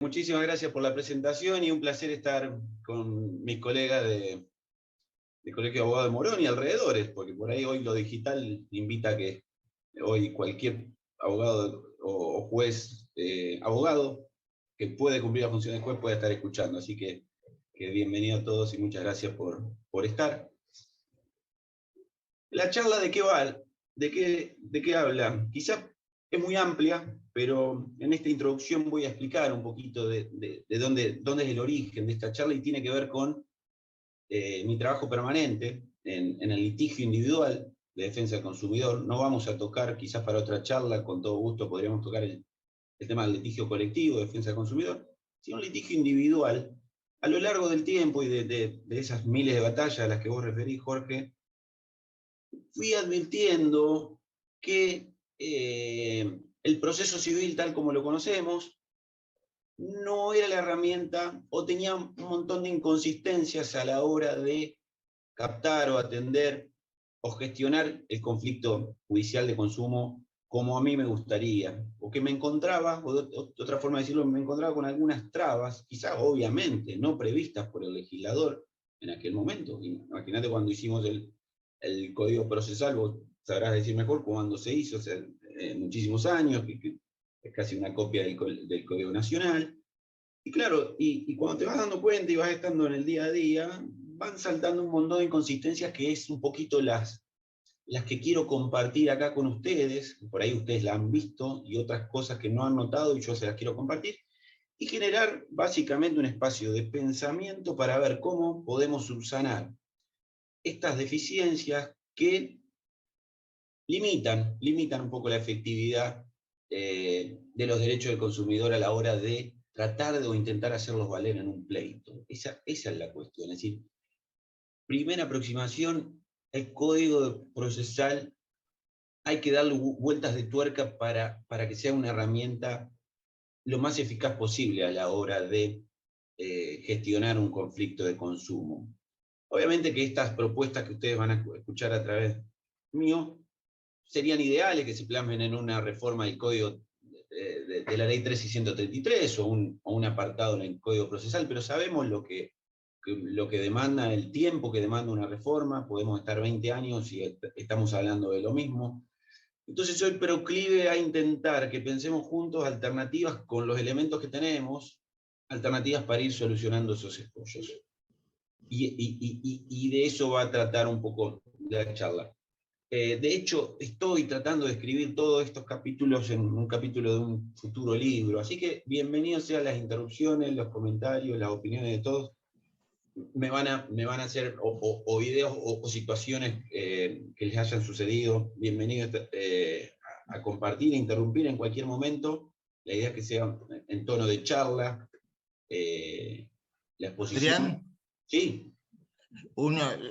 Muchísimas gracias por la presentación y un placer estar con mis colegas de Colegio de Abogados de Morón y alrededores, porque por ahí hoy lo digital invita a que hoy cualquier abogado o juez, abogado que puede cumplir la función de juez puede estar escuchando. Así que bienvenido a todos y muchas gracias por estar. La charla, ¿de qué va? ¿De qué habla? Quizá es muy amplia, pero en esta introducción voy a explicar un poquito de dónde es el origen de esta charla, y tiene que ver con mi trabajo permanente en el litigio individual de defensa del consumidor. No vamos a tocar, quizás para otra charla, con todo gusto podríamos tocar el tema del litigio colectivo de defensa del consumidor, sino un litigio individual. A lo largo del tiempo y de esas miles de batallas a las que vos referís, Jorge, fui advirtiendo que el proceso civil tal como lo conocemos no era la herramienta, o tenía un montón de inconsistencias a la hora de captar o atender o gestionar el conflicto judicial de consumo como a mí me gustaría, o que me encontraba, o de otra forma de decirlo, me encontraba con algunas trabas, quizás obviamente no previstas por el legislador en aquel momento. Imagínate cuando hicimos el Código Procesal, vos sabrás decir mejor cuando se hizo, hace muchísimos años, que es casi una copia del Código Nacional. Y claro, y cuando te vas dando cuenta y vas estando en el día a día, van saltando un montón de inconsistencias que es un poquito las que quiero compartir acá con ustedes. Por ahí ustedes la han visto, y otras cosas que no han notado y yo se las quiero compartir, y generar básicamente un espacio de pensamiento para ver cómo podemos subsanar estas deficiencias que limitan un poco la efectividad de los derechos del consumidor a la hora de tratar o intentar hacerlos valer en un pleito. Esa es la cuestión. Es decir, primera aproximación, el código procesal hay que darle vueltas de tuerca para que sea una herramienta lo más eficaz posible a la hora de gestionar un conflicto de consumo. Obviamente que estas propuestas que ustedes van a escuchar a través mío serían ideales que se plasmen en una reforma del Código de la Ley 3633 o un apartado en el Código Procesal, pero sabemos lo que demanda, el tiempo que demanda una reforma. Podemos estar 20 años y estamos hablando de lo mismo. Entonces soy proclive a intentar que pensemos juntos alternativas con los elementos que tenemos, alternativas para ir solucionando esos escollos. Y de eso va a tratar un poco la charla. De hecho, estoy tratando de escribir todos estos capítulos en un capítulo de un futuro libro, así que bienvenidos sean las interrupciones, los comentarios, las opiniones de todos. Me van a hacer o videos o situaciones que les hayan sucedido. Bienvenidos a compartir, a interrumpir en cualquier momento. La idea es que sea en tono de charla. La exposición. Adrián, Sí.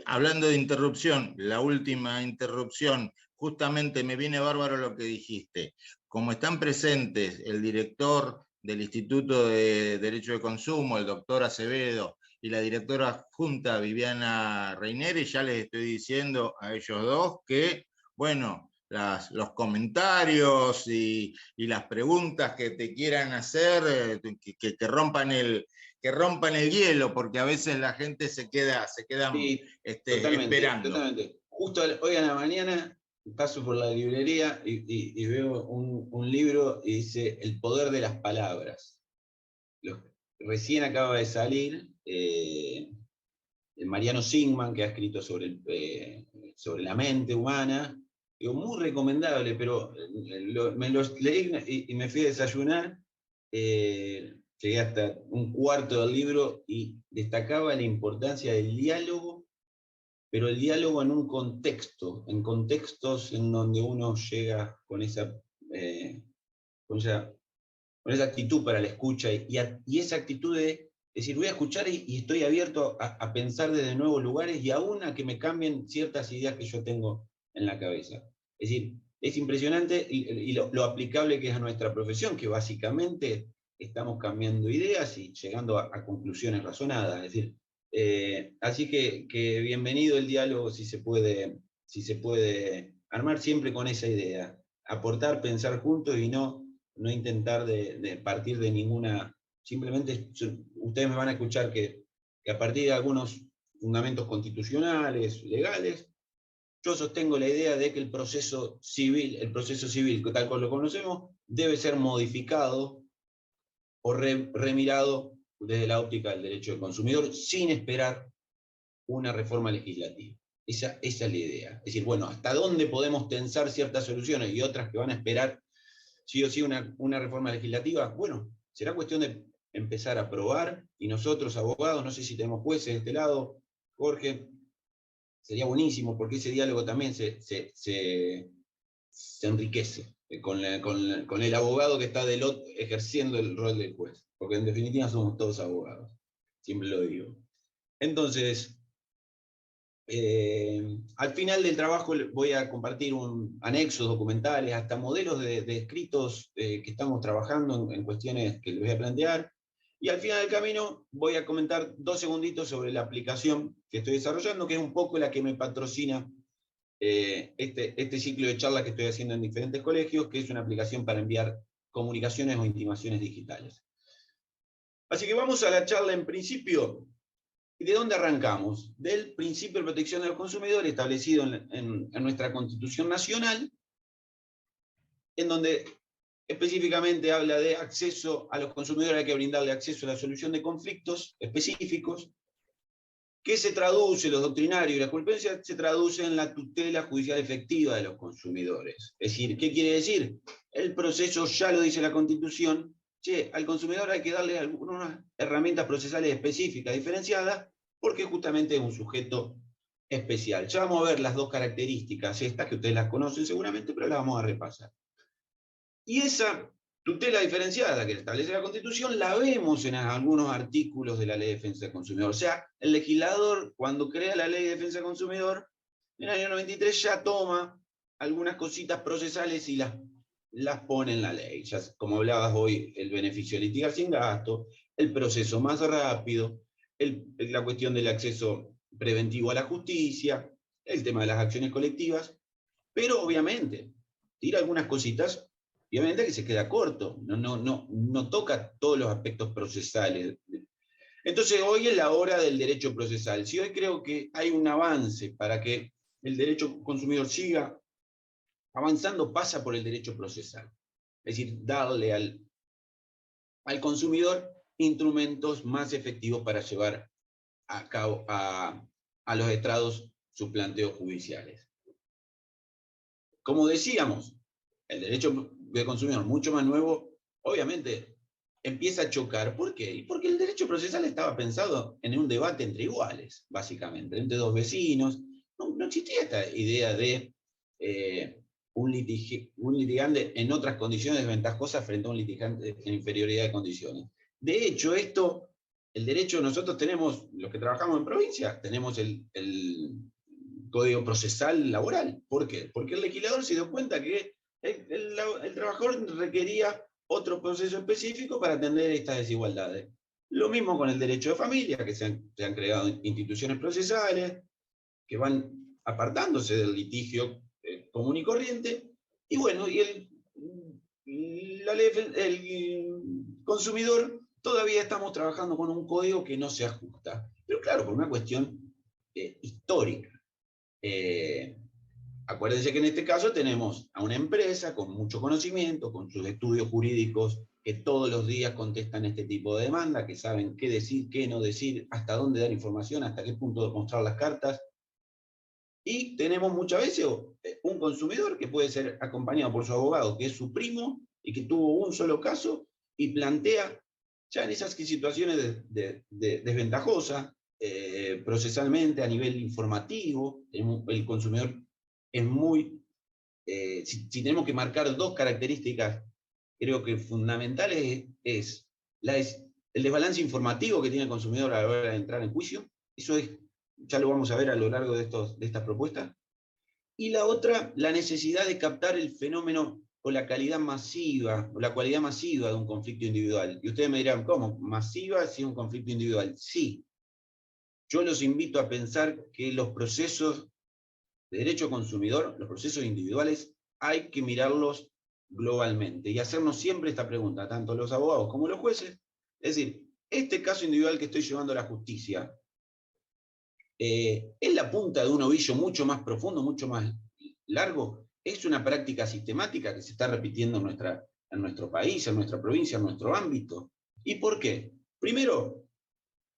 Hablando de interrupción, la última interrupción, justamente me viene bárbaro lo que dijiste. Como están presentes el director del Instituto de Derecho de Consumo, el doctor Acevedo, y la directora adjunta Viviana Reineri, ya les estoy diciendo a ellos dos que, bueno, los comentarios y las preguntas que te quieran hacer, que rompan el hielo, porque a veces la gente se queda Sí, totalmente, esperando. totalmente. Justo hoy a la mañana paso por la librería y veo un libro y dice El poder de las palabras. Recién acaba de salir Mariano Sigman, que ha escrito sobre la mente humana. Digo, muy recomendable, pero me los leí y me fui a desayunar. Llegué hasta un cuarto del libro y destacaba la importancia del diálogo, pero el diálogo en un contexto, en contextos en donde uno llega con esa actitud para la escucha y esa actitud de decir, voy a escuchar y estoy abierto a pensar desde nuevos lugares y aún a que me cambien ciertas ideas que yo tengo en la cabeza. Es decir, es impresionante y lo aplicable que es a nuestra profesión, que básicamente estamos cambiando ideas y llegando a conclusiones razonadas. Es decir, así que bienvenido el diálogo si se puede armar siempre con esa idea. Aportar, pensar juntos y no intentar de partir de ninguna simplemente ustedes me van a escuchar que a partir de algunos fundamentos constitucionales, legales, yo sostengo la idea de que el proceso civil, tal cual lo conocemos, debe ser modificado o remirado desde la óptica del derecho del consumidor sin esperar una reforma legislativa. Esa es la idea. Es decir, bueno, ¿hasta dónde podemos tensar ciertas soluciones y otras que van a esperar sí o sí una reforma legislativa? Bueno, será cuestión de empezar a probar, y nosotros, abogados, no sé si tenemos jueces de este lado, Jorge, sería buenísimo, porque ese diálogo también se enriquece con el abogado que está ejerciendo el rol del juez, porque en definitiva somos todos abogados, siempre lo digo. Entonces, al final del trabajo voy a compartir anexos documentales, hasta modelos de escritos que estamos trabajando en cuestiones que les voy a plantear. Y al final del camino voy a comentar 2 segunditos sobre la aplicación que estoy desarrollando, que es un poco la que me patrocina este ciclo de charlas que estoy haciendo en diferentes colegios, que es una aplicación para enviar comunicaciones o intimaciones digitales. Así que vamos a la charla en principio. ¿Y de dónde arrancamos? Del principio de protección de los consumidores establecido en nuestra Constitución Nacional, en donde específicamente habla de acceso a los consumidores, hay que brindarle acceso a la solución de conflictos específicos, que se traduce, los doctrinarios y la jurisprudencia se traduce en la tutela judicial efectiva de los consumidores. Es decir, ¿qué quiere decir? El proceso, ya lo dice la Constitución, al consumidor hay que darle algunas herramientas procesales específicas, diferenciadas, porque justamente es un sujeto especial. Ya vamos a ver las 2 características, estas que ustedes las conocen seguramente, pero las vamos a repasar. Y esa tutela diferenciada que establece la Constitución la vemos en algunos artículos de la Ley de Defensa del Consumidor. O sea, el legislador, cuando crea la Ley de Defensa del Consumidor, en el año 93 ya toma algunas cositas procesales y las pone en la ley. Ya, como hablabas hoy, el beneficio de litigar sin gasto, el proceso más rápido, la cuestión del acceso preventivo a la justicia, el tema de las acciones colectivas, pero obviamente tira algunas cositas y obviamente que se queda corto, no toca todos los aspectos procesales. Entonces hoy es la hora del derecho procesal. Si hoy creo que hay un avance para que el derecho consumidor siga avanzando, pasa por el derecho procesal. Es decir, darle al consumidor instrumentos más efectivos para llevar a cabo a los estrados sus planteos judiciales. Como decíamos, el derecho del consumidor, mucho más nuevo, obviamente empieza a chocar. ¿Por qué? Porque el derecho procesal estaba pensado en un debate entre iguales, básicamente, entre 2 vecinos. No existía esta idea de un litigante en otras condiciones desventajosas frente a un litigante en inferioridad de condiciones. De hecho, el derecho, nosotros tenemos, los que trabajamos en provincia, tenemos el Código Procesal Laboral. ¿Por qué? Porque el legislador se dio cuenta que el trabajador requería otro proceso específico para atender estas desigualdades. Lo mismo con el derecho de familia, que se han creado instituciones procesales que van apartándose del litigio común y corriente. Y bueno, el consumidor todavía estamos trabajando con un código que no se ajusta. Pero claro, por una cuestión histórica. Acuérdense que en este caso tenemos a una empresa con mucho conocimiento, con sus estudios jurídicos, que todos los días contestan este tipo de demanda, que saben qué decir, qué no decir, hasta dónde dar información, hasta qué punto mostrar las cartas. Y tenemos muchas veces un consumidor que puede ser acompañado por su abogado, que es su primo y que tuvo un solo caso y plantea ya en esas situaciones desventajosas, procesalmente, a nivel informativo, el consumidor es muy... si tenemos que marcar 2 características, creo que fundamentales, es el desbalance informativo que tiene el consumidor a la hora de entrar en juicio. Eso ya lo vamos a ver a lo largo de estas propuestas. Y la otra, la necesidad de captar el fenómeno o la calidad masiva, o la cualidad masiva de un conflicto individual. Y ustedes me dirán, ¿cómo? ¿Masiva si es un conflicto individual? Sí. Yo los invito a pensar que los procesos de derecho consumidor, los procesos individuales, hay que mirarlos globalmente y hacernos siempre esta pregunta, tanto los abogados como los jueces, Es decir, este caso individual que estoy llevando a la justicia es la punta de un ovillo mucho más profundo, mucho más largo. Es una práctica sistemática que se está repitiendo en nuestro país, en nuestra provincia, en nuestro ámbito. ¿Y por qué? Primero,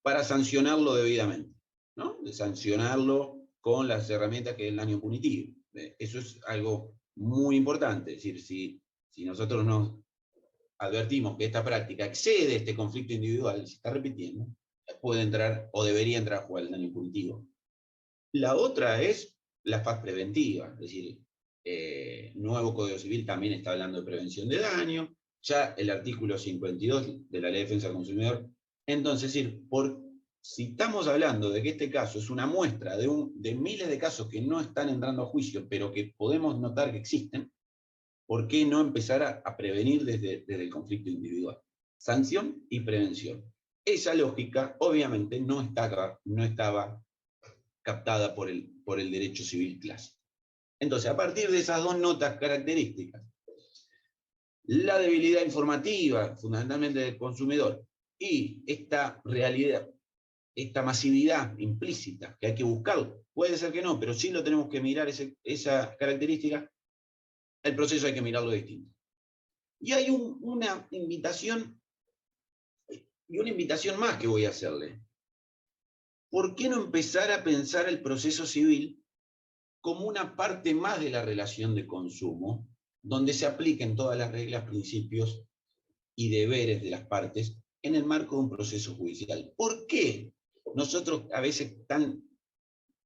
para sancionarlo debidamente, ¿no? De sancionarlo con las herramientas que es el daño punitivo. Eso es algo muy importante. Es decir, si nosotros nos advertimos que esta práctica excede este conflicto individual, se está repitiendo, puede entrar o debería entrar a jugar el daño punitivo. La otra es la faz preventiva, es decir, nuevo Código Civil también está hablando de prevención de daño, ya el artículo 52 de la Ley de Defensa del Consumidor. Entonces, es decir, si estamos hablando de que este caso es una muestra de miles de casos que no están entrando a juicio, pero que podemos notar que existen, ¿por qué no empezar a prevenir desde el conflicto individual? Sanción y prevención. Esa lógica, obviamente, no estaba captada por el derecho civil clásico. Entonces, a partir de esas dos notas características, la debilidad informativa, fundamentalmente del consumidor, y esta realidad, esta masividad implícita, que hay que buscarlo, puede ser que no, pero sí lo tenemos que mirar esa característica, el proceso hay que mirarlo distinto. Y hay una invitación más que voy a hacerle. ¿Por qué no empezar a pensar el proceso civil como una parte más de la relación de consumo, donde se apliquen todas las reglas, principios y deberes de las partes en el marco de un proceso judicial? ¿Por qué nosotros a veces tan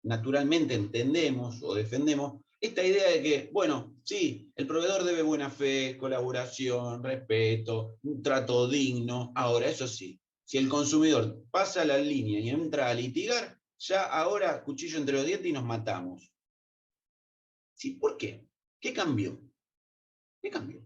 naturalmente entendemos o defendemos esta idea de que, bueno, sí, el proveedor debe buena fe, colaboración, respeto, un trato digno? Ahora, eso sí, si el consumidor pasa la línea y entra a litigar, ya ahora cuchillo entre los dientes y nos matamos. ¿Sí? ¿Por qué? ¿Qué cambió? ¿Qué cambió?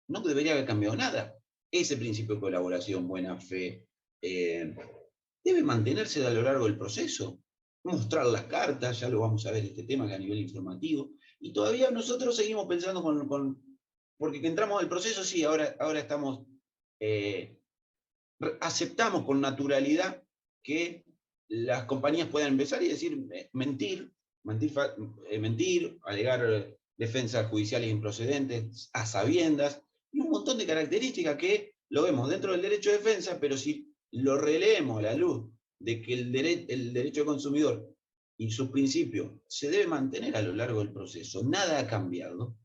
No debería haber cambiado nada. Ese principio de colaboración, buena fe, debe mantenerse a lo largo del proceso. Mostrar las cartas, ya lo vamos a ver este tema que a nivel informativo. Y todavía nosotros seguimos pensando porque que entramos al proceso, sí, ahora estamos, aceptamos con naturalidad que las compañías puedan empezar y decir, mentir, alegar defensas judiciales improcedentes a sabiendas, y un montón de características que lo vemos dentro del derecho de defensa, pero si lo releemos a la luz de que el derecho del consumidor y sus principios se debe mantener a lo largo del proceso, nada ha cambiado,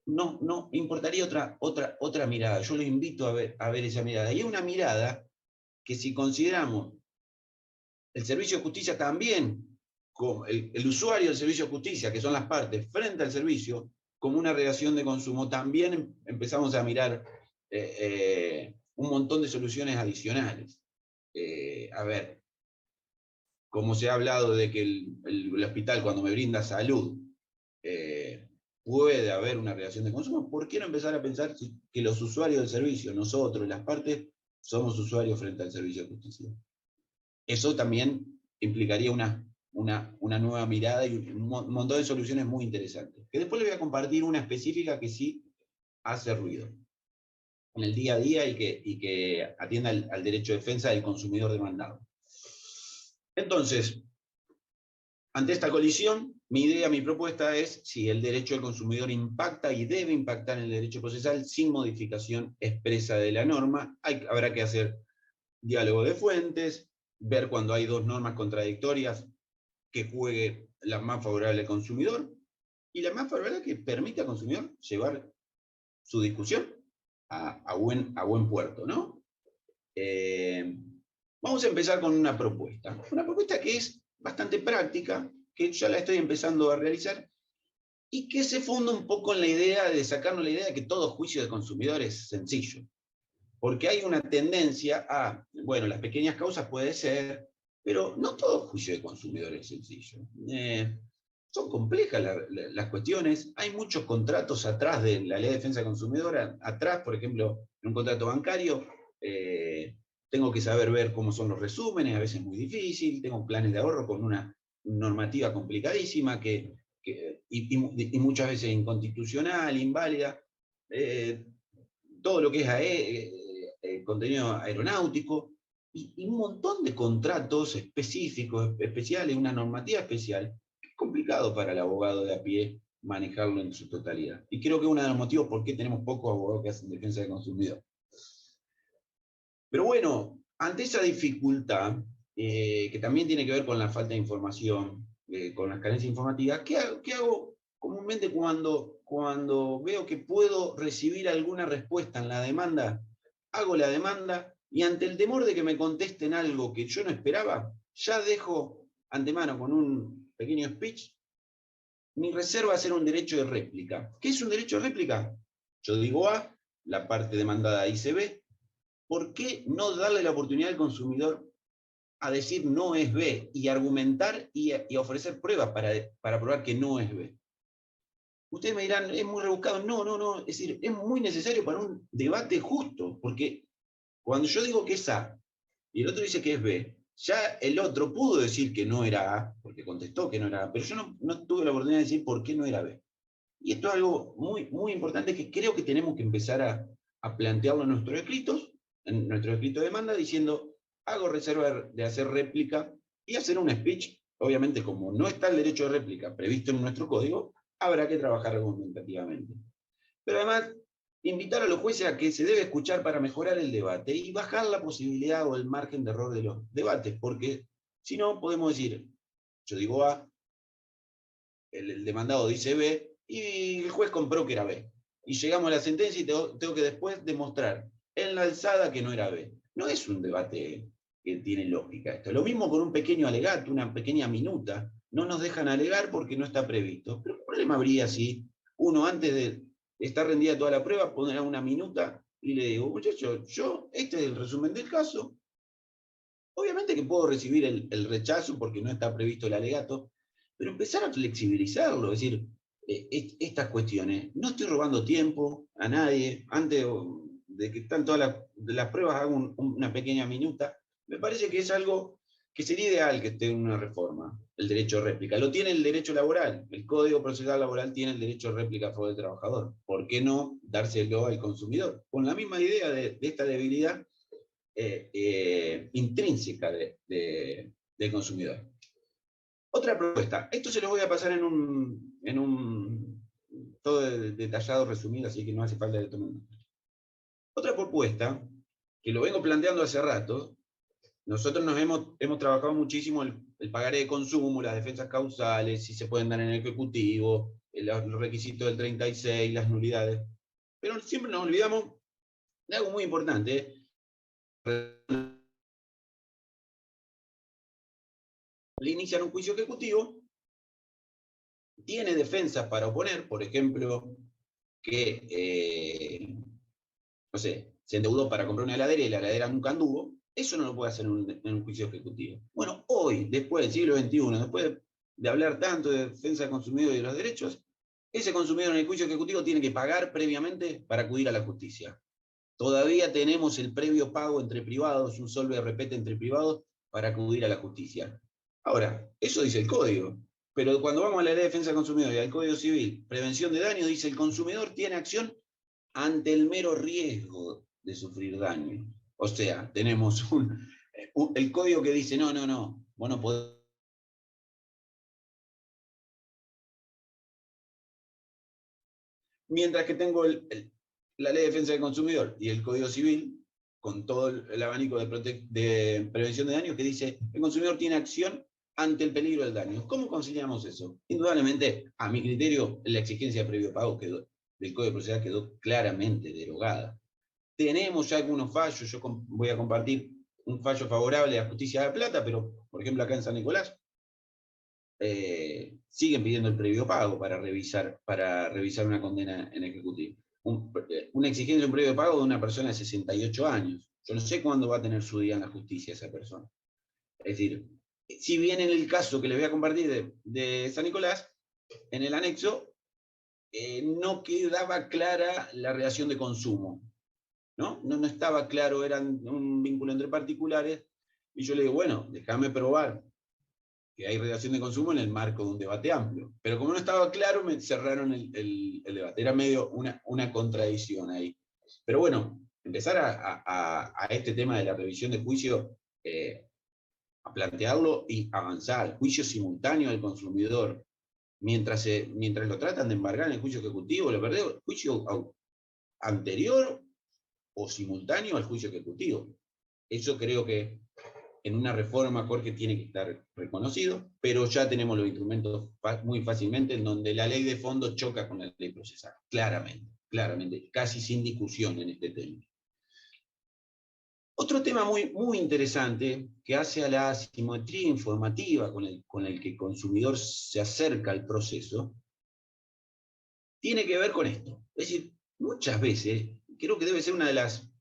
no importaría otra mirada. Yo lo invito a ver esa mirada. Y es una mirada que, si consideramos el servicio de justicia también, como el usuario del servicio de justicia, que son las partes, frente al servicio, como una relación de consumo, también empezamos a mirar un montón de soluciones adicionales. A ver, como se ha hablado de que el hospital, cuando me brinda salud, puede haber una relación de consumo, ¿por qué no empezar a pensar que los usuarios del servicio, nosotros, las partes, somos usuarios frente al servicio de justicia? Eso también implicaría una nueva mirada y un montón de soluciones muy interesantes. Que después les voy a compartir una específica que sí hace ruido en el día a día y que atienda al derecho de defensa del consumidor demandado. Entonces, ante esta colisión, mi propuesta es si el derecho del consumidor impacta y debe impactar en el derecho procesal sin modificación expresa de la norma. Habrá que hacer diálogo de fuentes, ver cuando hay dos normas contradictorias que juegue la más favorable al consumidor y la más favorable que permita al consumidor llevar su discusión a buen puerto, ¿no? Vamos a empezar con una propuesta que es bastante práctica, que ya la estoy empezando a realizar y que se funda un poco en la idea de sacarnos la idea de que todo juicio de consumidor es sencillo. Porque hay una tendencia a, bueno, las pequeñas causas puede ser, pero no todo juicio de consumidor es sencillo. Son complejas las cuestiones, hay muchos contratos atrás de la Ley de Defensa del Consumidor, atrás, por ejemplo, en un contrato bancario, tengo que saber ver cómo son los resúmenes, a veces es muy difícil, tengo planes de ahorro con una normativa complicadísima y muchas veces inconstitucional, inválida. Todo lo que es contenido aeronáutico, y un montón de contratos específicos, especiales, una normativa especial, que es complicado para el abogado de a pie manejarlo en su totalidad. Y creo que es uno de los motivos por qué tenemos pocos abogados que hacen defensa del consumidor. Pero bueno, ante esa dificultad, que también tiene que ver con la falta de información, con las carencias informativas, ¿qué hago comúnmente cuando veo que puedo recibir alguna respuesta en la demanda? Hago la demanda y ante el temor de que me contesten algo que yo no esperaba, ya dejo antemano con un pequeño speech mi reserva a ser un derecho de réplica. ¿Qué es un derecho de réplica? Yo digo A, la parte demandada dice B. ¿Por qué no darle la oportunidad al consumidor a decir no es B y argumentar y ofrecer pruebas para probar que no es B? Ustedes me dirán, es muy rebuscado. No. Es decir, es muy necesario para un debate justo, porque cuando yo digo que es A y el otro dice que es B, ya el otro pudo decir que no era A, porque contestó que no era A, pero yo no tuve la oportunidad de decir por qué no era B. Y esto es algo muy, muy importante que creo que tenemos que empezar a plantearlo en nuestros escritos de demanda, diciendo, hago reserva de hacer réplica y hacer un speech. Obviamente, como no está el derecho de réplica previsto en nuestro código, habrá que trabajar argumentativamente. Pero además, invitar a los jueces a que se debe escuchar para mejorar el debate y bajar la posibilidad o el margen de error de los debates, porque si no, podemos decir, yo digo A, el demandado dice B, y el juez compró que era B. Y llegamos a la sentencia y tengo que después demostrar en la alzada que no era B. No es un debate que tiene lógica esto. Lo mismo con un pequeño alegato, una pequeña minuta. No nos dejan alegar porque no está previsto. Pero el problema habría si uno, antes de estar rendida toda la prueba, pondrá una minuta y le digo, muchachos, este es el resumen del caso. Obviamente que puedo recibir el rechazo porque no está previsto el alegato, pero empezar a flexibilizarlo, es decir, estas cuestiones. No estoy robando tiempo a nadie. Antes de que están todas las pruebas, hago una pequeña minuta. Me parece que es algo que sería ideal que esté en una reforma, el derecho de réplica. Lo tiene el derecho laboral. El Código Procesal Laboral tiene el derecho de réplica a favor del trabajador. ¿Por qué no dárselo al consumidor? Con la misma idea de esta debilidad intrínseca del consumidor. Otra propuesta, esto se lo voy a pasar en un todo detallado, resumido, así que no hace falta que tomen. Otra propuesta, que lo vengo planteando hace rato, nosotros hemos trabajado muchísimo el pagaré de consumo, las defensas causales, si se pueden dar en el ejecutivo, los requisitos del 36, las nulidades, pero siempre nos olvidamos de algo muy importante, le inician un juicio ejecutivo, tiene defensas para oponer, por ejemplo, que, no sé, se endeudó para comprar una heladera y la heladera nunca anduvo, eso no lo puede hacer en un juicio ejecutivo. Bueno, hoy, después del siglo XXI, después de hablar tanto de defensa del consumidor y de los derechos, ese consumidor en el juicio ejecutivo tiene que pagar previamente para acudir a la justicia. Todavía tenemos el previo pago entre privados, un solve de repete entre privados para acudir a la justicia. Ahora, eso dice el código, pero cuando vamos a la ley de defensa del consumidor y al Código Civil, prevención de daños, dice el consumidor tiene acción ante el mero riesgo de sufrir daño. O sea, tenemos el código que dice, no, vos no podés. Mientras que tengo la ley de defensa del consumidor y el Código Civil, con todo el abanico de prevención de daños, que dice, el consumidor tiene acción ante el peligro del daño. ¿Cómo conciliamos eso? Indudablemente, a mi criterio, la exigencia de previo pago del Código Procesal quedó claramente derogada. Tenemos ya algunos fallos, yo voy a compartir un fallo favorable a la justicia de La Plata, pero, por ejemplo, acá en San Nicolás, siguen pidiendo el previo pago para revisar una condena en ejecutivo. Una exigencia de un previo pago de una persona de 68 años. Yo no sé cuándo va a tener su día en la justicia esa persona. Es decir, si bien en el caso que les voy a compartir de San Nicolás, en el anexo no quedaba clara la relación de consumo. No estaba claro, era un vínculo entre particulares, y yo le digo, bueno, déjame probar que hay relación de consumo en el marco de un debate amplio. Pero como no estaba claro, me cerraron el debate. Era medio una contradicción ahí. Pero bueno, empezar a este tema de la revisión de juicio, a plantearlo y avanzar. Juicio simultáneo del consumidor. Mientras lo tratan de embargar en el juicio ejecutivo, lo perdemos, juicio anterior o simultáneo al juicio ejecutivo. Eso creo que en una reforma, Jorge, tiene que estar reconocido, pero ya tenemos los instrumentos muy fácilmente en donde la ley de fondo choca con la ley procesal. Claramente, casi sin discusión en este tema. Otro tema muy interesante que hace a la asimetría informativa con el que el consumidor se acerca al proceso, tiene que ver con esto. Es decir, muchas veces, creo que debe ser una de las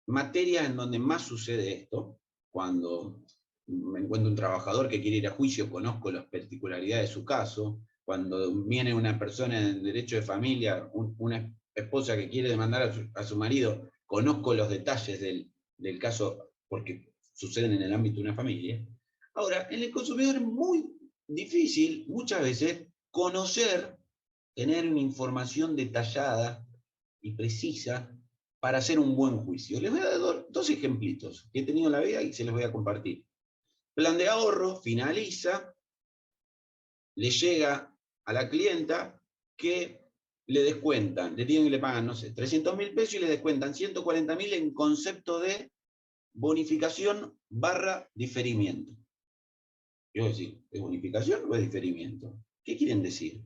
materias en donde más sucede esto, cuando me encuentro un trabajador que quiere ir a juicio, conozco las particularidades de su caso, cuando viene una persona en derecho de familia, una esposa que quiere demandar a su marido, conozco los detalles del caso porque suceden en el ámbito de una familia. Ahora, en el consumidor es muy difícil, muchas veces, tener una información detallada y precisa para hacer un buen juicio. Les voy a dar dos ejemplitos que he tenido en la vida y se los voy a compartir. Plan de ahorro, finaliza, le llega a la clienta que le descuentan, le pagan, no sé, 300.000 pesos y le descuentan 140.000 en concepto de bonificación / diferimiento. Yo voy a decir, ¿es bonificación o es diferimiento? ¿Qué quieren decir?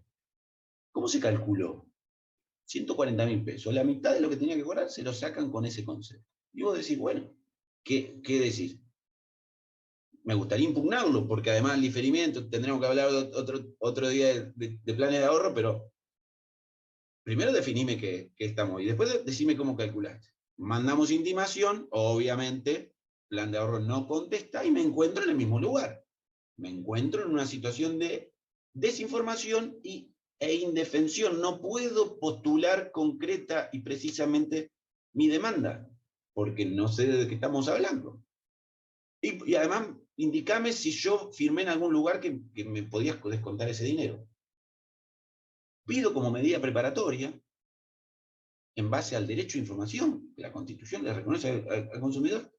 ¿Cómo se calculó? 140.000 pesos. La mitad de lo que tenía que cobrar se lo sacan con ese concepto. Y vos decís, bueno, ¿qué decir? Me gustaría impugnarlo, porque además el diferimiento, tendremos que hablar otro día de planes de ahorro, pero primero definime qué estamos y después decime cómo calculaste. Mandamos intimación, obviamente, plan de ahorro no contesta y me encuentro en el mismo lugar. Me encuentro en una situación de desinformación e indefensión. No puedo postular concreta y precisamente mi demanda, porque no sé de qué estamos hablando. Y además, indicame si yo firmé en algún lugar que me podías descontar ese dinero. Pido como medida preparatoria, en base al derecho a información que la Constitución le reconoce al consumidor,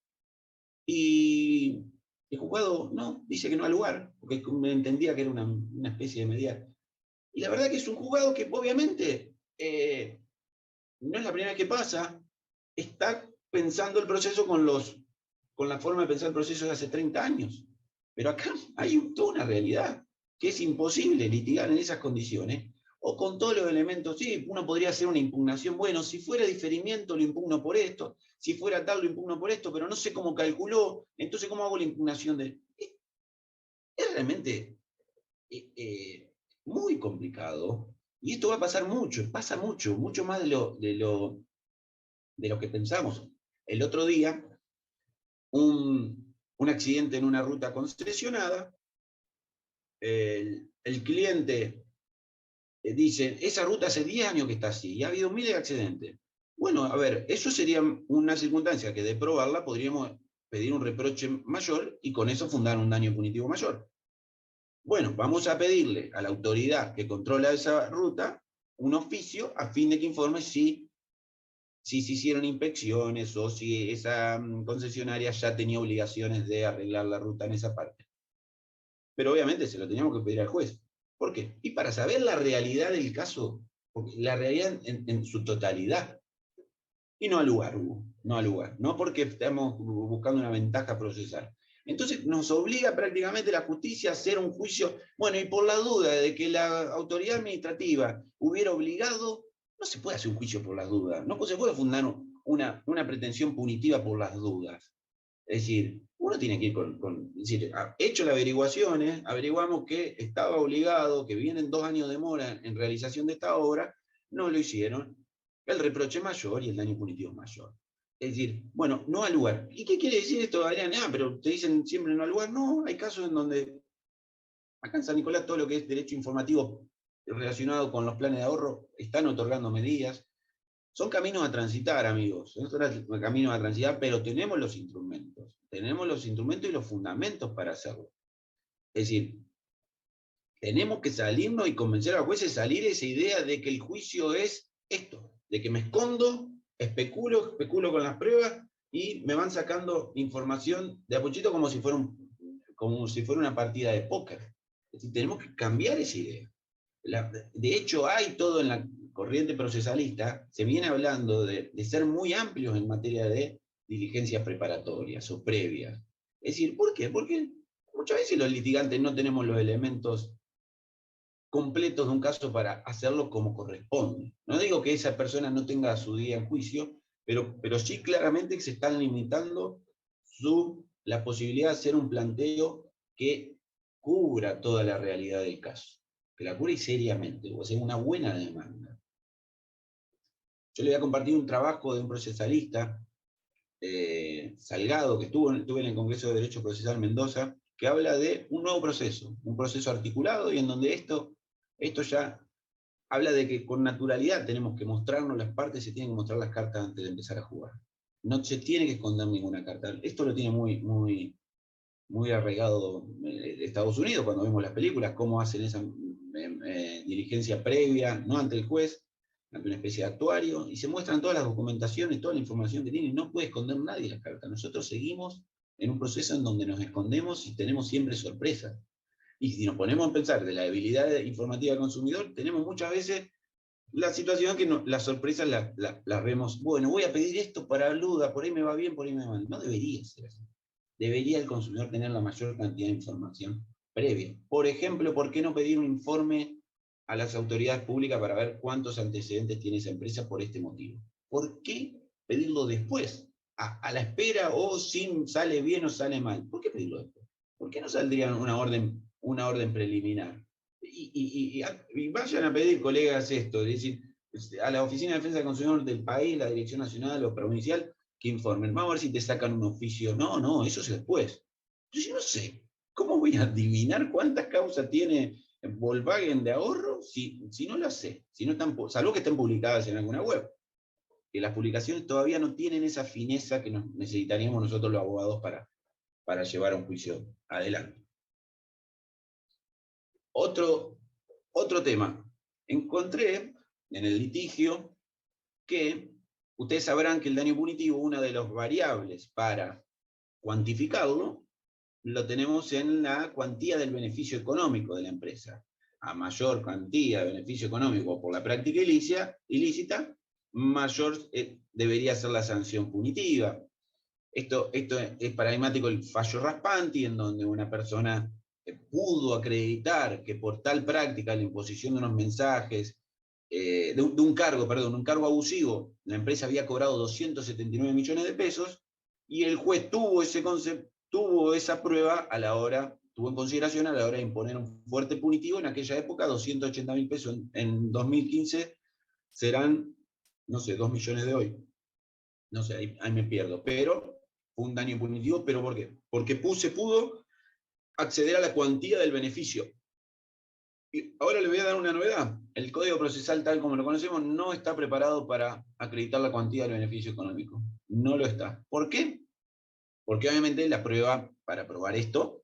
y el juzgado no, dice que no hay lugar, porque me entendía que era una especie de mediar. Y la verdad que es un juzgado que obviamente no es la primera vez que pasa, está pensando el proceso con la forma de pensar el proceso de hace 30 años. Pero acá hay toda una realidad, que es imposible litigar en esas condiciones, o con todos los elementos. Sí, uno podría hacer una impugnación, bueno, si fuera diferimiento lo impugno por esto, si fuera tal lo impugno por esto, pero no sé cómo calculó, entonces ¿cómo hago la impugnación de...? Es realmente muy complicado, y esto va a pasar pasa mucho más de lo que pensamos. El otro día, un accidente en una ruta concesionada, el cliente dice, esa ruta hace 10 años que está así, y ha habido miles de accidentes. Bueno, a ver, eso sería una circunstancia que de probarla podríamos pedir un reproche mayor y con eso fundar un daño punitivo mayor. Bueno, vamos a pedirle a la autoridad que controla esa ruta un oficio a fin de que informe si se hicieron inspecciones o si esa concesionaria ya tenía obligaciones de arreglar la ruta en esa parte. Pero obviamente se lo teníamos que pedir al juez. ¿Por qué? Y para saber la realidad del caso, la realidad en su totalidad. Y no al lugar, Hugo, no al lugar. No porque estamos buscando una ventaja procesal. Entonces nos obliga prácticamente la justicia a hacer un juicio. Bueno, y por la duda de que la autoridad administrativa hubiera obligado, no se puede hacer un juicio por las dudas. No se puede fundar una pretensión punitiva por las dudas. Es decir, uno tiene que ir es decir, hecho las averiguaciones, averiguamos que estaba obligado, que vienen 2 años de demora en realización de esta obra, no lo hicieron, el reproche es mayor y el daño punitivo es mayor. Es decir, bueno, no al lugar. ¿Y qué quiere decir esto, Adrián? Pero te dicen siempre no al lugar. No, hay casos en donde, acá en San Nicolás, todo lo que es derecho informativo relacionado con los planes de ahorro, están otorgando medidas. Son caminos a transitar, amigos. Son caminos a transitar, pero tenemos los instrumentos. Tenemos los instrumentos y los fundamentos para hacerlo. Es decir, tenemos que salirnos y convencer a los jueces a salir esa idea de que el juicio es esto, de que me escondo especulo con las pruebas y me van sacando información de a poquito como si fuera una partida de póker. Es decir, tenemos que cambiar esa idea. De hecho, hay todo en la corriente procesalista, se viene hablando de ser muy amplios en materia de diligencias preparatorias o previas. Es decir, ¿por qué? Porque muchas veces los litigantes no tenemos los elementos completos de un caso para hacerlo como corresponde. No digo que esa persona no tenga su día en juicio, pero sí claramente que se están limitando la posibilidad de hacer un planteo que cubra toda la realidad del caso, que la cubra seriamente, o sea, una buena demanda. Yo le voy a compartir un trabajo de un procesalista, Salgado, que estuve en el Congreso de Derecho Procesal Mendoza, que habla de un nuevo proceso, un proceso articulado y en donde esto ya habla de que con naturalidad tenemos que mostrarnos las partes, se tienen que mostrar las cartas antes de empezar a jugar. No se tiene que esconder ninguna carta. Esto lo tiene muy arraigado Estados Unidos, cuando vemos las películas, cómo hacen esa diligencia previa, no ante el juez, ante una especie de actuario, y se muestran todas las documentaciones, toda la información que tienen, y no puede esconder nadie las cartas. Nosotros seguimos en un proceso en donde nos escondemos y tenemos siempre sorpresas. Y si nos ponemos a pensar de la debilidad informativa del consumidor, tenemos muchas veces la situación que las sorpresas las vemos, bueno, voy a pedir esto para duda, por ahí me va bien, por ahí me va mal. No debería ser así. Debería el consumidor tener la mayor cantidad de información previa. Por ejemplo, ¿por qué no pedir un informe a las autoridades públicas para ver cuántos antecedentes tiene esa empresa por este motivo? ¿Por qué pedirlo después? A la espera o si sale bien o sale mal. ¿Por qué pedirlo después? ¿Por qué no saldría una orden preliminar? Y vayan a pedir, colegas, esto, es decir, a la Oficina de Defensa del Consumidor del país, la Dirección Nacional o Provincial, que informen. Vamos a ver si te sacan un oficio. No, eso es después. Yo no sé, ¿cómo voy a adivinar cuántas causas tiene Volkswagen de ahorro si no las sé? Si no están, salvo que estén publicadas en alguna web. Que las publicaciones todavía no tienen esa fineza que necesitaríamos nosotros los abogados para llevar a un juicio adelante. Otro tema. Encontré en el litigio que ustedes sabrán que el daño punitivo, una de las variables para cuantificarlo, lo tenemos en la cuantía del beneficio económico de la empresa. A mayor cantidad de beneficio económico por la práctica ilícita, mayor debería ser la sanción punitiva. Esto es paradigmático el fallo Raspanti, en donde una persona pudo acreditar que por tal práctica, la imposición de unos mensajes, de un cargo abusivo, la empresa había cobrado 279 millones de pesos, y el juez tuvo esa prueba tuvo en consideración a la hora de imponer un fuerte punitivo. En aquella época, 280.000 pesos en 2015 serán, no sé, 2 millones de hoy. No sé, ahí me pierdo, pero fue un daño punitivo. ¿Pero por qué? Porque se pudo acceder a la cuantía del beneficio. Y ahora le voy a dar una novedad. El Código Procesal, tal como lo conocemos, no está preparado para acreditar la cuantía del beneficio económico. No lo está. ¿Por qué? Porque obviamente la prueba, para probar esto,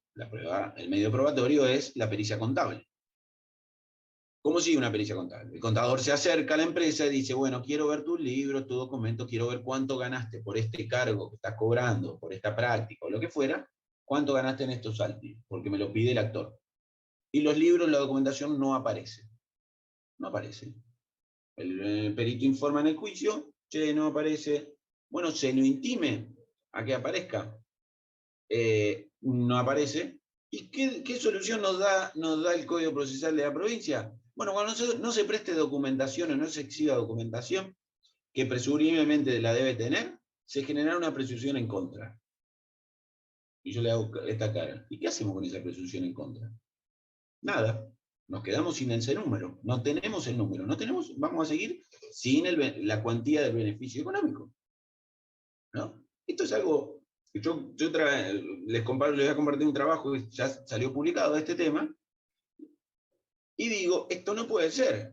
el medio probatorio es la pericia contable. ¿Cómo sigue una pericia contable? El contador se acerca a la empresa y dice, bueno, quiero ver tus libros, tu documento, quiero ver cuánto ganaste por este cargo que estás cobrando, por esta práctica o lo que fuera, cuánto ganaste en estos saltos, porque me lo pide el actor. Y los libros, la documentación no aparece. No aparece. El perito informa en el juicio, che, no aparece. Bueno, se lo intime a que aparezca. No aparece. ¿Y qué solución nos da el Código Procesal de la provincia? Bueno, cuando no se preste documentación o no se exhiba documentación, que presumiblemente la debe tener, se generará una presunción en contra. Y yo le hago esta cara. ¿Y qué hacemos con esa presunción en contra? Nada. Nos quedamos sin ese número. No tenemos el número. Vamos a seguir sin la cuantía del beneficio económico. ¿No? Esto es algo que yo les voy a compartir un trabajo que ya salió publicado de este tema, y digo, esto no puede ser.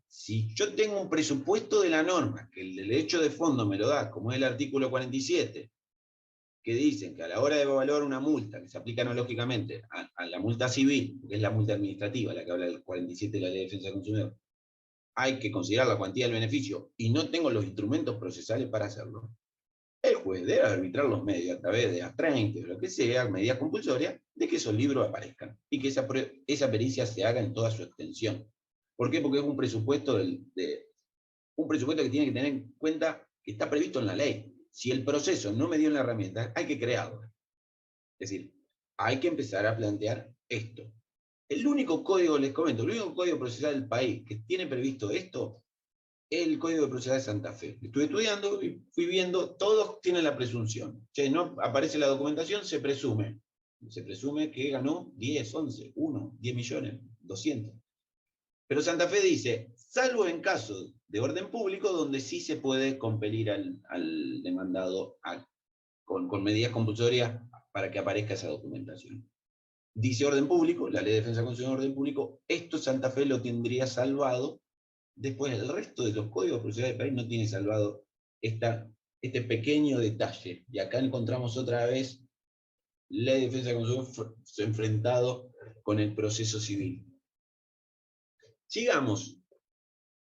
Si yo tengo un presupuesto de la norma, que el derecho de fondo me lo da, como es el artículo 47, que dicen que a la hora de evaluar una multa, que se aplica analógicamente a la multa civil, que es la multa administrativa, la que habla del 47 de la Ley de Defensa del Consumidor, hay que considerar la cuantía del beneficio y no tengo los instrumentos procesales para hacerlo, el juez debe arbitrar los medios a través de A30 o lo que sea, medidas compulsorias, de que esos libros aparezcan y que esa pericia se haga en toda su extensión. ¿Por qué? Porque es un presupuesto, un presupuesto que tiene que tener en cuenta que está previsto en la ley. Si el proceso no me dio la herramienta, hay que crearlo. Es decir, hay que empezar a plantear esto. El único código, les comento, el único código procesal del país que tiene previsto esto es el Código de Procesal de Santa Fe. Estuve estudiando y fui viendo, todos tienen la presunción. Che, no aparece la documentación, se presume. Se presume que ganó 10, 11, 1, 10 millones, 200. Pero Santa Fe dice, salvo en casos de orden público, donde sí se puede compelir al demandado con medidas compulsorias para que aparezca esa documentación. Dice orden público, la Ley de Defensa del Consumidor de Orden Público, esto Santa Fe lo tendría salvado. Después, el resto de los códigos procesales del país no tiene salvado este pequeño detalle. Y acá encontramos otra vez Ley de Defensa del Consumidor enfrentado con el proceso civil. Sigamos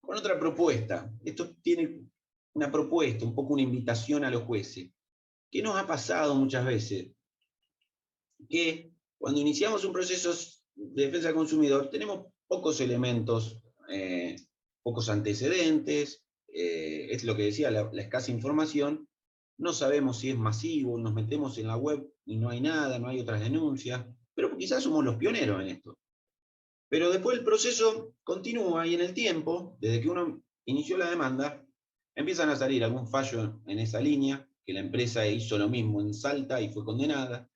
con otra propuesta. Esto tiene una propuesta, un poco una invitación a los jueces. ¿Qué nos ha pasado muchas veces? Que cuando iniciamos un proceso de defensa del consumidor tenemos pocos elementos, pocos antecedentes, es lo que decía, la escasa información, no sabemos si es masivo, nos metemos en la web y no hay nada, no hay otras denuncias, pero quizás somos los pioneros en esto. Pero después el proceso continúa y en el tiempo, desde que uno inició la demanda, empiezan a salir algún fallo en esa línea, que la empresa hizo lo mismo en Salta y fue condenada.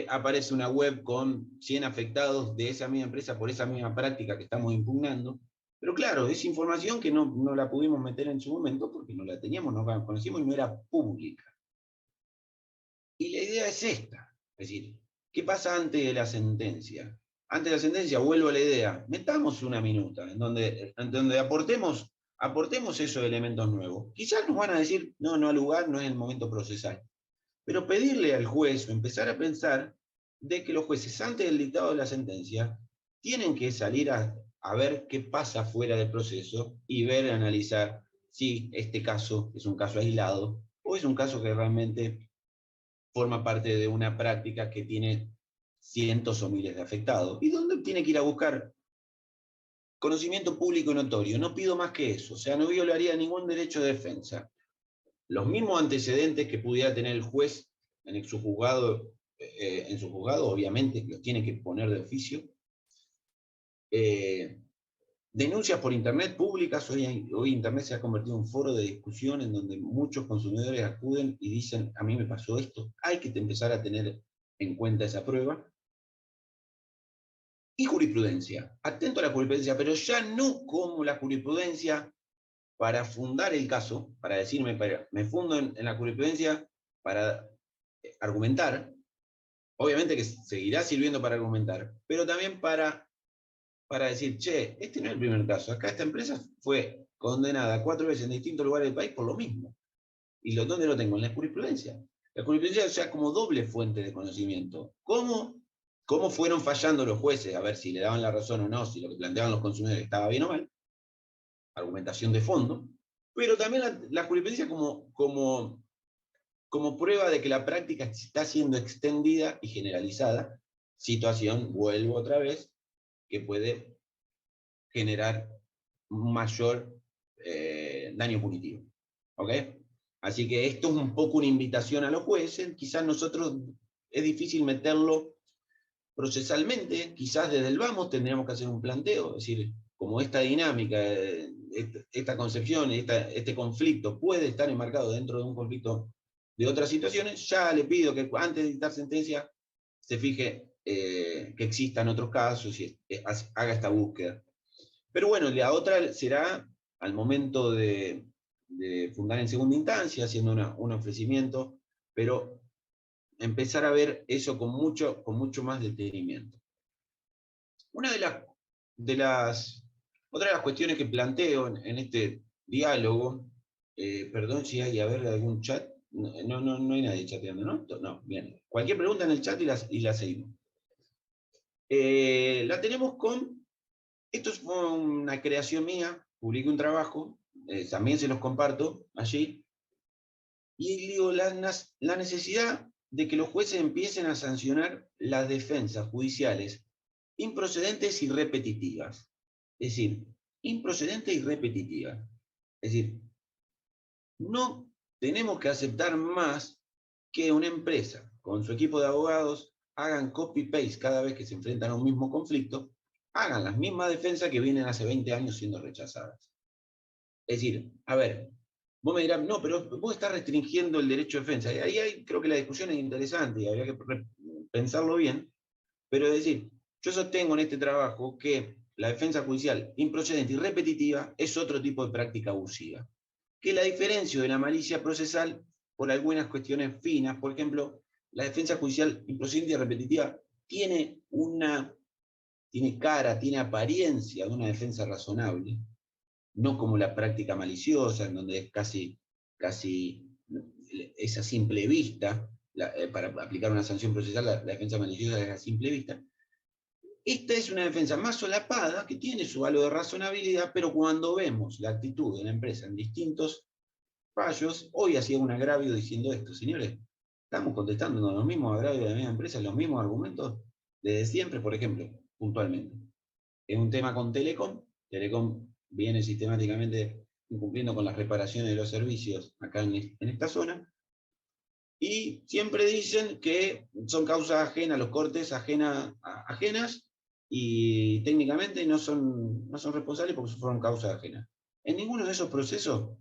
Aparece una web con 100 afectados de esa misma empresa por esa misma práctica que estamos impugnando. Pero claro, es información que no la pudimos meter en su momento porque no la teníamos, no la conocíamos y no era pública. Y la idea es esta, es decir, ¿qué pasa antes de la sentencia? Antes de la sentencia, vuelvo a la idea, metamos una minuta en donde aportemos esos elementos nuevos. Quizás nos van a decir, no al lugar, no es el momento procesal. Pero pedirle al juez o empezar a pensar de que los jueces antes del dictado de la sentencia tienen que salir a ver qué pasa fuera del proceso y ver, analizar si este caso es un caso aislado o es un caso que realmente forma parte de una práctica que tiene cientos o miles de afectados. ¿Y dónde tiene que ir a buscar? Conocimiento público y notorio. No pido más que eso. O sea, no violaría ningún derecho de defensa. Los mismos antecedentes que pudiera tener el juez en su juzgado, obviamente los tiene que poner de oficio. Denuncias por internet públicas, hoy internet se ha convertido en un foro de discusión en donde muchos consumidores acuden y dicen, a mí me pasó esto, hay que empezar a tener en cuenta esa prueba. Y jurisprudencia, atento a la jurisprudencia, pero ya no como la jurisprudencia para fundar el caso, para decirme, me fundo en la jurisprudencia para argumentar, obviamente que seguirá sirviendo para argumentar, pero también para decir, che, este no es el primer caso, acá esta empresa fue condenada 4 veces en distintos lugares del país por lo mismo. ¿Y dónde lo tengo? En la jurisprudencia. La jurisprudencia ya como doble fuente de conocimiento. ¿Cómo fueron fallando los jueces? A ver si le daban la razón o no, si lo que planteaban los consumidores estaba bien o mal. Argumentación de fondo. Pero también la jurisprudencia como prueba de que la práctica está siendo extendida y generalizada. Situación, vuelvo otra vez, que puede generar un mayor daño punitivo. ¿Ok? Así que esto es un poco una invitación a los jueces. Quizás nosotros es difícil meterlo procesalmente, quizás desde el vamos tendríamos que hacer un planteo, es decir, como esta dinámica, esta concepción, este conflicto puede estar enmarcado dentro de un conflicto de otras situaciones, ya le pido que antes de dictar sentencia se fije que existan otros casos y haga esta búsqueda. Pero bueno, la otra será al momento de fundar en segunda instancia, haciendo un ofrecimiento, pero empezar a ver eso con mucho más detenimiento. Una de las cuestiones que planteo en este diálogo, perdón si hay algún chat, no hay nadie chateando, ¿no? No, bien. Cualquier pregunta en el chat y la seguimos. La tenemos esto es una creación mía, publiqué un trabajo, también se los comparto allí, y digo, la necesidad de que los jueces empiecen a sancionar las defensas judiciales improcedentes y repetitivas. Es decir, improcedentes y repetitivas. Es decir, no tenemos que aceptar más que una empresa con su equipo de abogados hagan copy-paste cada vez que se enfrentan a un mismo conflicto, hagan las mismas defensas que vienen hace 20 años siendo rechazadas. Es decir, a ver, vos me dirás, no, pero vos estás restringiendo el derecho de defensa. Y ahí creo que la discusión es interesante y habría que pensarlo bien, pero es decir, yo sostengo en este trabajo que la defensa judicial improcedente y repetitiva es otro tipo de práctica abusiva, que la diferencia de la malicia procesal por algunas cuestiones finas. Por ejemplo, la defensa judicial improcedente y repetitiva tiene cara, tiene apariencia de una defensa razonable, no como la práctica maliciosa, en donde es casi es a simple vista, para aplicar una sanción procesal, la defensa maliciosa es a simple vista. Esta es una defensa más solapada, que tiene su halo de razonabilidad, pero cuando vemos la actitud de la empresa en distintos fallos, hoy hacía un agravio diciendo esto, señores, estamos contestando los mismos agravios de la misma empresa, los mismos argumentos desde siempre. Por ejemplo, puntualmente, es un tema con Telecom. Telecom viene sistemáticamente incumpliendo con las reparaciones de los servicios acá en esta zona, y siempre dicen que son causas ajenas, los cortes ajenas, y técnicamente no son responsables porque fueron causas ajenas. En ninguno de esos procesos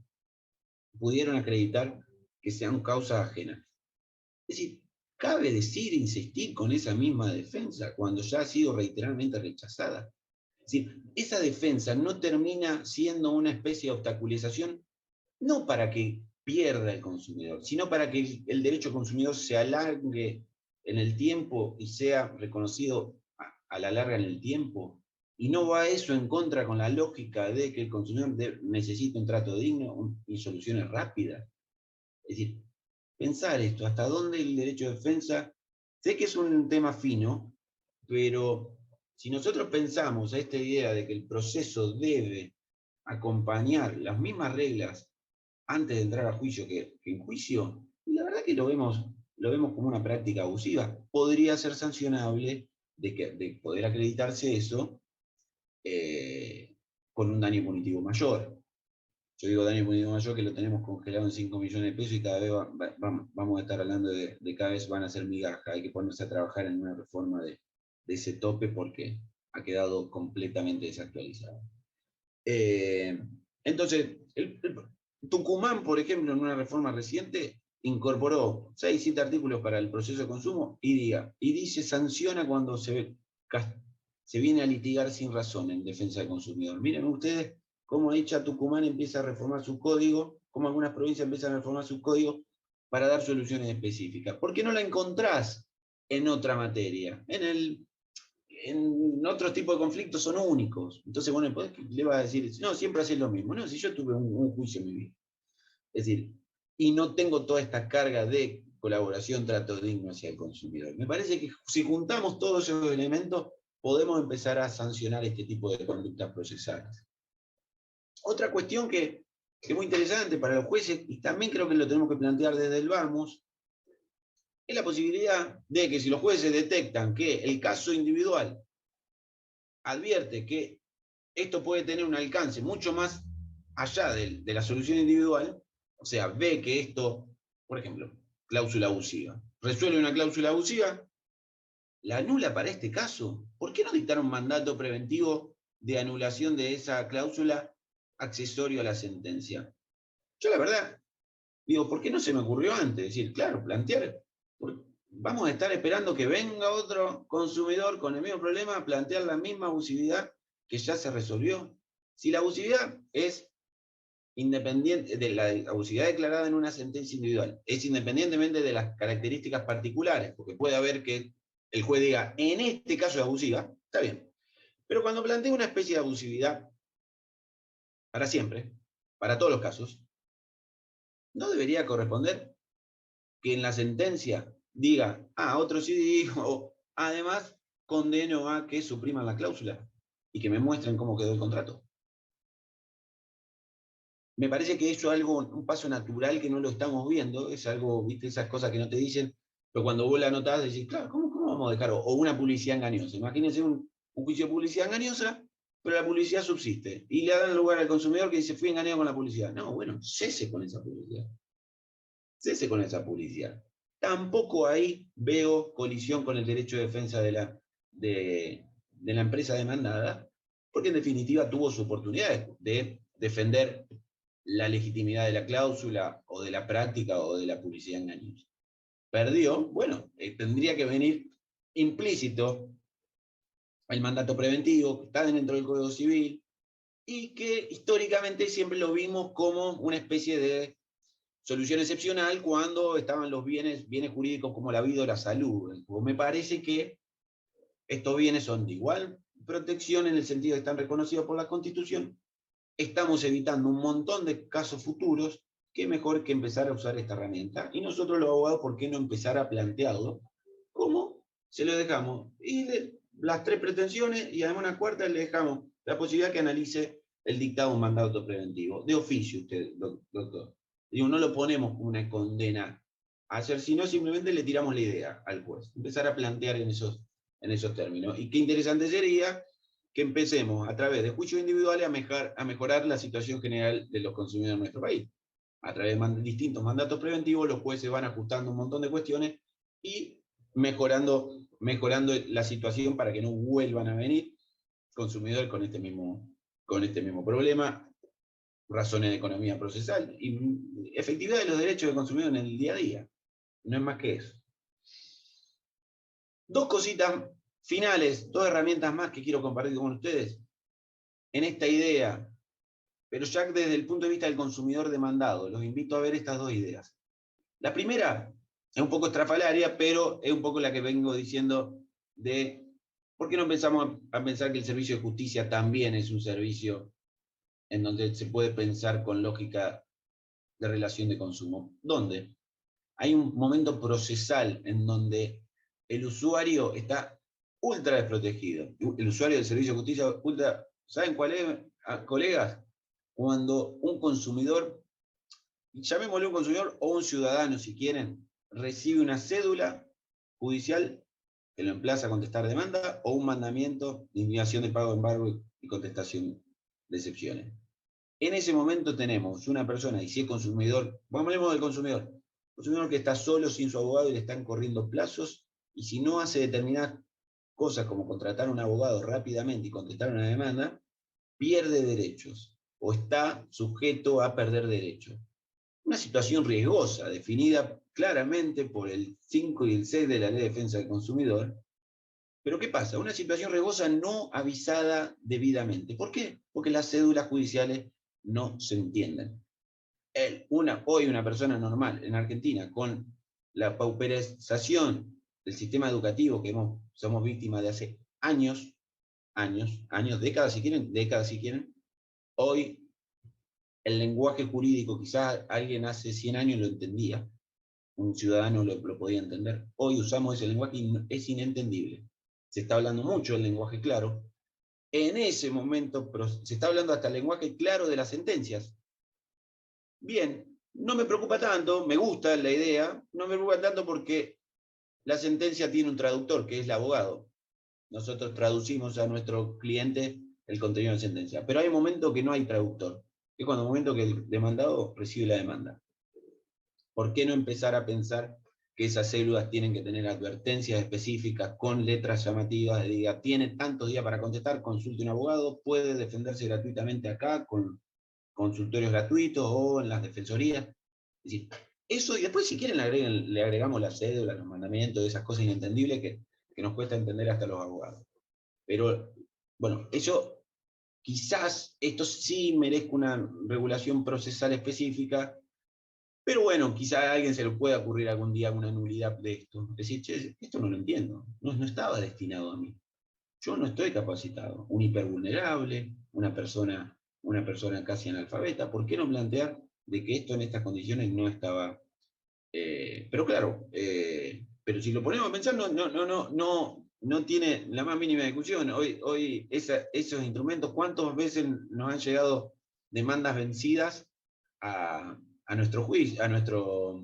pudieron acreditar que sean causas ajenas. Es decir, cabe decir, insistir con esa misma defensa cuando ya ha sido reiteradamente rechazada. Es decir, esa defensa no termina siendo una especie de obstaculización, no para que pierda el consumidor, sino para que el derecho consumidor se alargue en el tiempo y sea reconocido a la larga en el tiempo. Y no va eso en contra con la lógica de que el consumidor necesita un trato digno y soluciones rápidas. Es decir, pensar esto, hasta dónde el derecho de defensa, sé que es un tema fino, pero si nosotros pensamos a esta idea de que el proceso debe acompañar las mismas reglas antes de entrar a juicio que en juicio, y la verdad que lo vemos como una práctica abusiva. Podría ser sancionable de poder acreditarse eso, eh, con un daño punitivo mayor. Yo digo daño punitivo mayor que lo tenemos congelado en 5 millones de pesos, y cada vez vamos a estar hablando de cada vez van a ser migajas. Hay que ponerse a trabajar en una reforma de ese tope porque ha quedado completamente desactualizado. Entonces, Tucumán, por ejemplo, en una reforma reciente, incorporó 6, 7 artículos para el proceso de consumo y dice sanciona cuando se viene a litigar sin razón en defensa del consumidor. Miren ustedes cómo hecha Tucumán empieza a reformar su código, cómo algunas provincias empiezan a reformar su código para dar soluciones específicas. ¿Por qué no la encontrás en otra materia? En otros tipos de conflictos son únicos. Entonces, bueno, le vas a decir, no, siempre haces lo mismo. No, si yo tuve un juicio en mi vida. Es decir, y no tengo toda esta carga de colaboración, trato digno hacia el consumidor. Me parece que si juntamos todos esos elementos, podemos empezar a sancionar este tipo de conductas procesales. Otra cuestión que es muy interesante para los jueces, y también creo que lo tenemos que plantear desde el vamos, es la posibilidad de que si los jueces detectan que el caso individual advierte que esto puede tener un alcance mucho más allá de la solución individual, o sea, ve que esto, por ejemplo, cláusula abusiva, resuelve una cláusula abusiva, la anula para este caso. ¿Por qué no dictar un mandato preventivo de anulación de esa cláusula accesorio a la sentencia? Yo la verdad digo, ¿por qué no se me ocurrió antes? Es decir, claro, plantear, vamos a estar esperando que venga otro consumidor con el mismo problema a plantear la misma abusividad que ya se resolvió. Si la abusividad es independiente de la abusividad declarada en una sentencia individual, es independientemente de las características particulares, porque puede haber que el juez diga, en este caso es abusiva, está bien. Pero cuando plantea una especie de abusividad para siempre, para todos los casos, ¿no debería corresponder que en la sentencia diga, otro sí dijo, o además condeno a que supriman la cláusula y que me muestren cómo quedó el contrato? me parece que eso es algo, un paso natural que no lo estamos viendo, es algo, viste, esas cosas que no te dicen, pero cuando vos la notás decís, claro, ¿cómo vamos a dejar? O una publicidad engañosa. Imagínense un juicio de publicidad engañosa, pero la publicidad subsiste. Y le dan lugar al consumidor que dice, fui engañado con la publicidad. No, bueno, cese con esa publicidad. Cese con esa publicidad. Tampoco ahí veo colisión con el derecho de defensa de la empresa demandada, porque en definitiva tuvo su oportunidad de defender la legitimidad de la cláusula o de la práctica o de la publicidad engañosa. Perdió, bueno, tendría que venir implícito el mandato preventivo, que está dentro del Código Civil, y que históricamente siempre lo vimos como una especie de solución excepcional cuando estaban los bienes jurídicos como la vida o la salud. Me parece que estos bienes son de igual protección en el sentido de que están reconocidos por la Constitución. Estamos evitando un montón de casos futuros, qué mejor que empezar a usar esta herramienta. Y nosotros los abogados, ¿por qué no empezar a plantearlo? ¿Cómo? Se lo dejamos. Y las tres pretensiones, y además una cuarta, le dejamos la posibilidad que analice el dictado de un mandato preventivo. De oficio usted, doctor. Digo, no lo ponemos como una condena a hacer, sino simplemente le tiramos la idea al juez. Empezar a plantear en esos términos. Y qué interesante sería que empecemos a través de juicios individuales a mejorar la situación general de los consumidores de nuestro país. A través de distintos mandatos preventivos, los jueces van ajustando un montón de cuestiones y mejorando la situación para que no vuelvan a venir consumidores con este mismo problema, razones de economía procesal y efectividad de los derechos del consumidor en el día a día. No es más que eso. Dos cositas finales, dos herramientas más que quiero compartir con ustedes en esta idea, pero ya desde el punto de vista del consumidor demandado. Los invito a ver estas dos ideas. La primera es un poco estrafalaria, pero es un poco la que vengo diciendo de por qué no empezamos a pensar que el servicio de justicia también es un servicio en donde se puede pensar con lógica de relación de consumo. ¿Dónde? Hay un momento procesal en donde el usuario está ultra desprotegido. El usuario del servicio de justicia ultra, ¿saben cuál es, colegas? Cuando un consumidor, llamémosle un consumidor o un ciudadano si quieren, recibe una cédula judicial que lo emplaza a contestar demanda o un mandamiento de indignación de pago de embargo y contestación de excepciones. En ese momento tenemos una persona, y si es consumidor, hablemos del consumidor que está solo, sin su abogado, y le están corriendo plazos, y si no hace determinadas cosas como contratar a un abogado rápidamente y contestar una demanda, pierde derechos, o está sujeto a perder derechos. Una situación riesgosa, definida claramente por el 5 y el 6 de la Ley de Defensa del Consumidor. Pero ¿qué pasa? Una situación riesgosa no avisada debidamente. ¿Por qué? Porque las cédulas judiciales no se entienden. Hoy una persona normal en Argentina, con la pauperización del sistema educativo que somos víctimas de hace años, décadas si quieren, hoy el lenguaje jurídico, quizás alguien hace 100 años lo entendía, un ciudadano lo podía entender, hoy usamos ese lenguaje y es inentendible. Se está hablando mucho del lenguaje claro. En ese momento se está hablando hasta el lenguaje claro de las sentencias. Bien, no me preocupa tanto, me gusta la idea, no me preocupa tanto porque la sentencia tiene un traductor, que es el abogado. Nosotros traducimos a nuestro cliente el contenido de la sentencia. Pero hay un momento que no hay traductor, que es cuando el momento que el demandado recibe la demanda. ¿Por qué no empezar a pensar que esas células tienen que tener advertencias específicas con letras llamativas? Diga, tiene tantos días para contestar, consulte un abogado, puede defenderse gratuitamente acá con consultorios gratuitos o en las defensorías. Es decir, eso, y después si quieren le agregamos la cédula, los mandamientos, esas cosas inentendibles que nos cuesta entender hasta los abogados. Pero, bueno, eso, quizás esto sí merezca una regulación procesal específica, pero bueno, quizás a alguien se le pueda ocurrir algún día una nulidad de esto. Decir, che, esto no lo entiendo, no estaba destinado a mí. Yo no estoy capacitado. Un hipervulnerable, una persona casi analfabeta. ¿Por qué no plantear de que esto en estas condiciones no estaba? Pero claro, pero si lo ponemos a pensar, no tiene la más mínima discusión. Hoy esos instrumentos, ¿cuántas veces nos han llegado demandas vencidas a nuestro juicio, a nuestro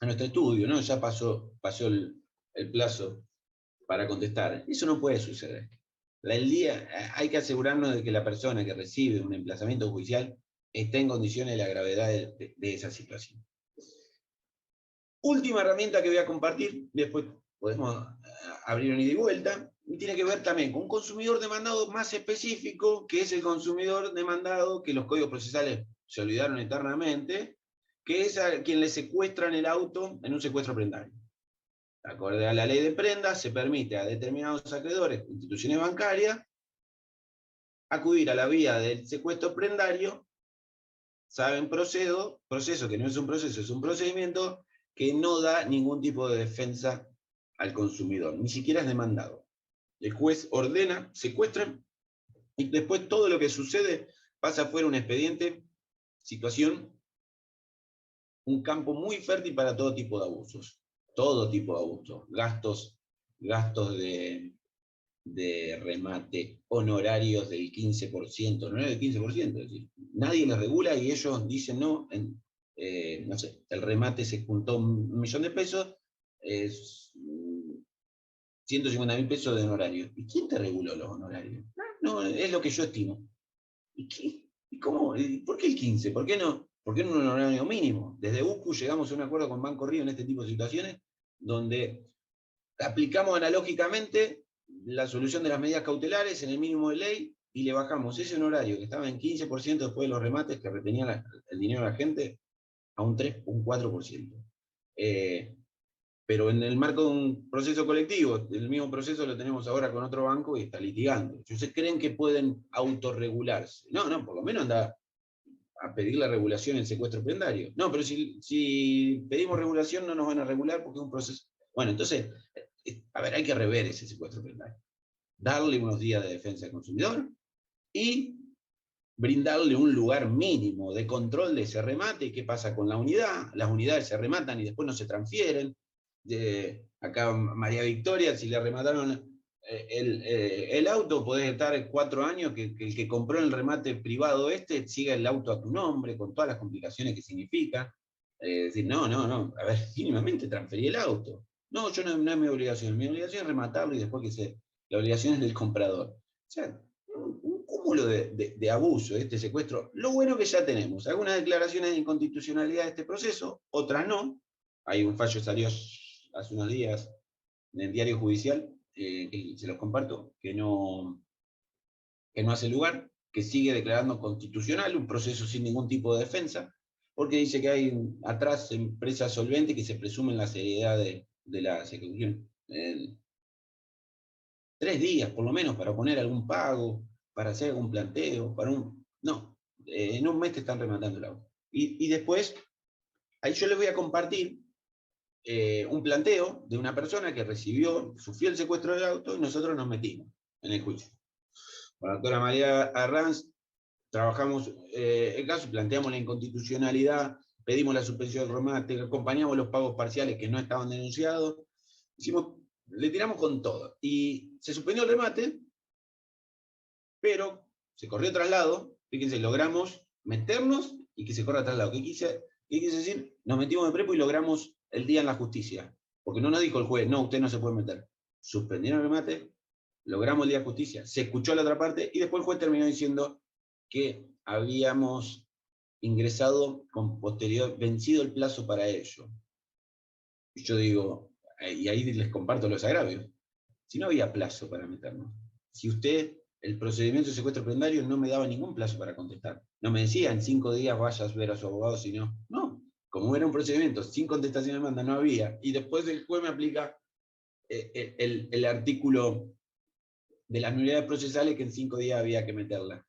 estudio, ¿no? Ya pasó el plazo para contestar. Eso no puede suceder. Hay que asegurarnos de que la persona que recibe un emplazamiento judicial esté en condiciones de la gravedad de esa situación. Última herramienta que voy a compartir, después podemos abrir un ida y vuelta, y tiene que ver también con un consumidor demandado más específico, que es el consumidor demandado que los códigos procesales se olvidaron eternamente, que es a quien le secuestran el auto en un secuestro prendario. Acorde a la ley de prendas, se permite a determinados acreedores, instituciones bancarias, acudir a la vía del secuestro prendario, saben proceso que no es un proceso, es un procedimiento que no da ningún tipo de defensa al consumidor, ni siquiera es demandado. El juez ordena, secuestran, y después todo lo que sucede pasa fuera un expediente, situación, un campo muy fértil para todo tipo de abusos. Todo tipo de abusos, gastos de remate, honorarios del 15%, no del 15%, es decir, nadie les regula y ellos dicen no, no sé, el remate se juntó 1 millón de pesos, es 150.000 pesos de honorario. ¿Y quién te reguló los honorarios? No, es lo que yo estimo. ¿Y qué? ¿Y cómo? ¿Por qué el 15? ¿Por qué no? ¿Por qué no un honorario mínimo? Desde UCU llegamos a un acuerdo con Banco Río en este tipo de situaciones, donde aplicamos analógicamente la solución de las medidas cautelares en el mínimo de ley y le bajamos ese honorario que estaba en 15% después de los remates que retenía el dinero de la gente a un 3, un 4%. Pero en el marco de un proceso colectivo, el mismo proceso lo tenemos ahora con otro banco y está litigando. ¿Ustedes creen que pueden autorregularse? No, por lo menos anda a pedir la regulación en secuestro prendario. No, pero si pedimos regulación no nos van a regular porque es un proceso. Bueno, entonces, a ver, hay que rever ese secuestro prendario. Darle unos días de defensa al consumidor y brindarle un lugar mínimo de control de ese remate. ¿Qué pasa con la unidad? Las unidades se rematan y después no se transfieren. Acá María Victoria, si le remataron el auto, podés estar 4 años que el que compró el remate privado siga el auto a tu nombre, con todas las complicaciones que significa. Decir, no, a ver, mínimamente transferí el auto. No, yo no es mi obligación es rematarlo y después la obligación es del comprador. O sea, un cúmulo de abuso, este secuestro. Lo bueno que ya tenemos, algunas declaraciones de inconstitucionalidad de este proceso, otras no. Hay un fallo que salió hace unos días en el diario judicial, que se los comparto, que no hace lugar, que sigue declarando constitucional un proceso sin ningún tipo de defensa, porque dice que hay atrás empresas solventes que se presumen la seriedad de la ejecución. 3 días, por lo menos, para poner algún pago, para hacer algún planteo, No, en un mes te están rematando el auto. Y después, ahí yo les voy a compartir un planteo de una persona que sufrió el secuestro del auto y nosotros nos metimos en el juicio. Con la doctora María Arranz trabajamos el caso, planteamos la inconstitucionalidad, pedimos la suspensión del remate, acompañamos los pagos parciales que no estaban denunciados, le tiramos con todo. Y se suspendió el remate, pero se corrió traslado. Fíjense, logramos meternos y que se corra traslado. ¿Qué quise decir? Nos metimos de prepo y logramos el día en la justicia. Porque no nos dijo el juez, no, usted no se puede meter. Suspendieron el remate, logramos el día de justicia, se escuchó la otra parte y después el juez terminó diciendo que habíamos ingresado con vencido el plazo para ello. Y yo digo, y ahí les comparto los agravios, si no había plazo para meternos, si el procedimiento de secuestro prendario no me daba ningún plazo para contestar, no me decía en 5 días vayas a ver a su abogado, sino, no, como era un procedimiento sin contestación de demanda, no había, y después el juez me aplica el artículo de las nulidades procesales que en 5 días había que meterla.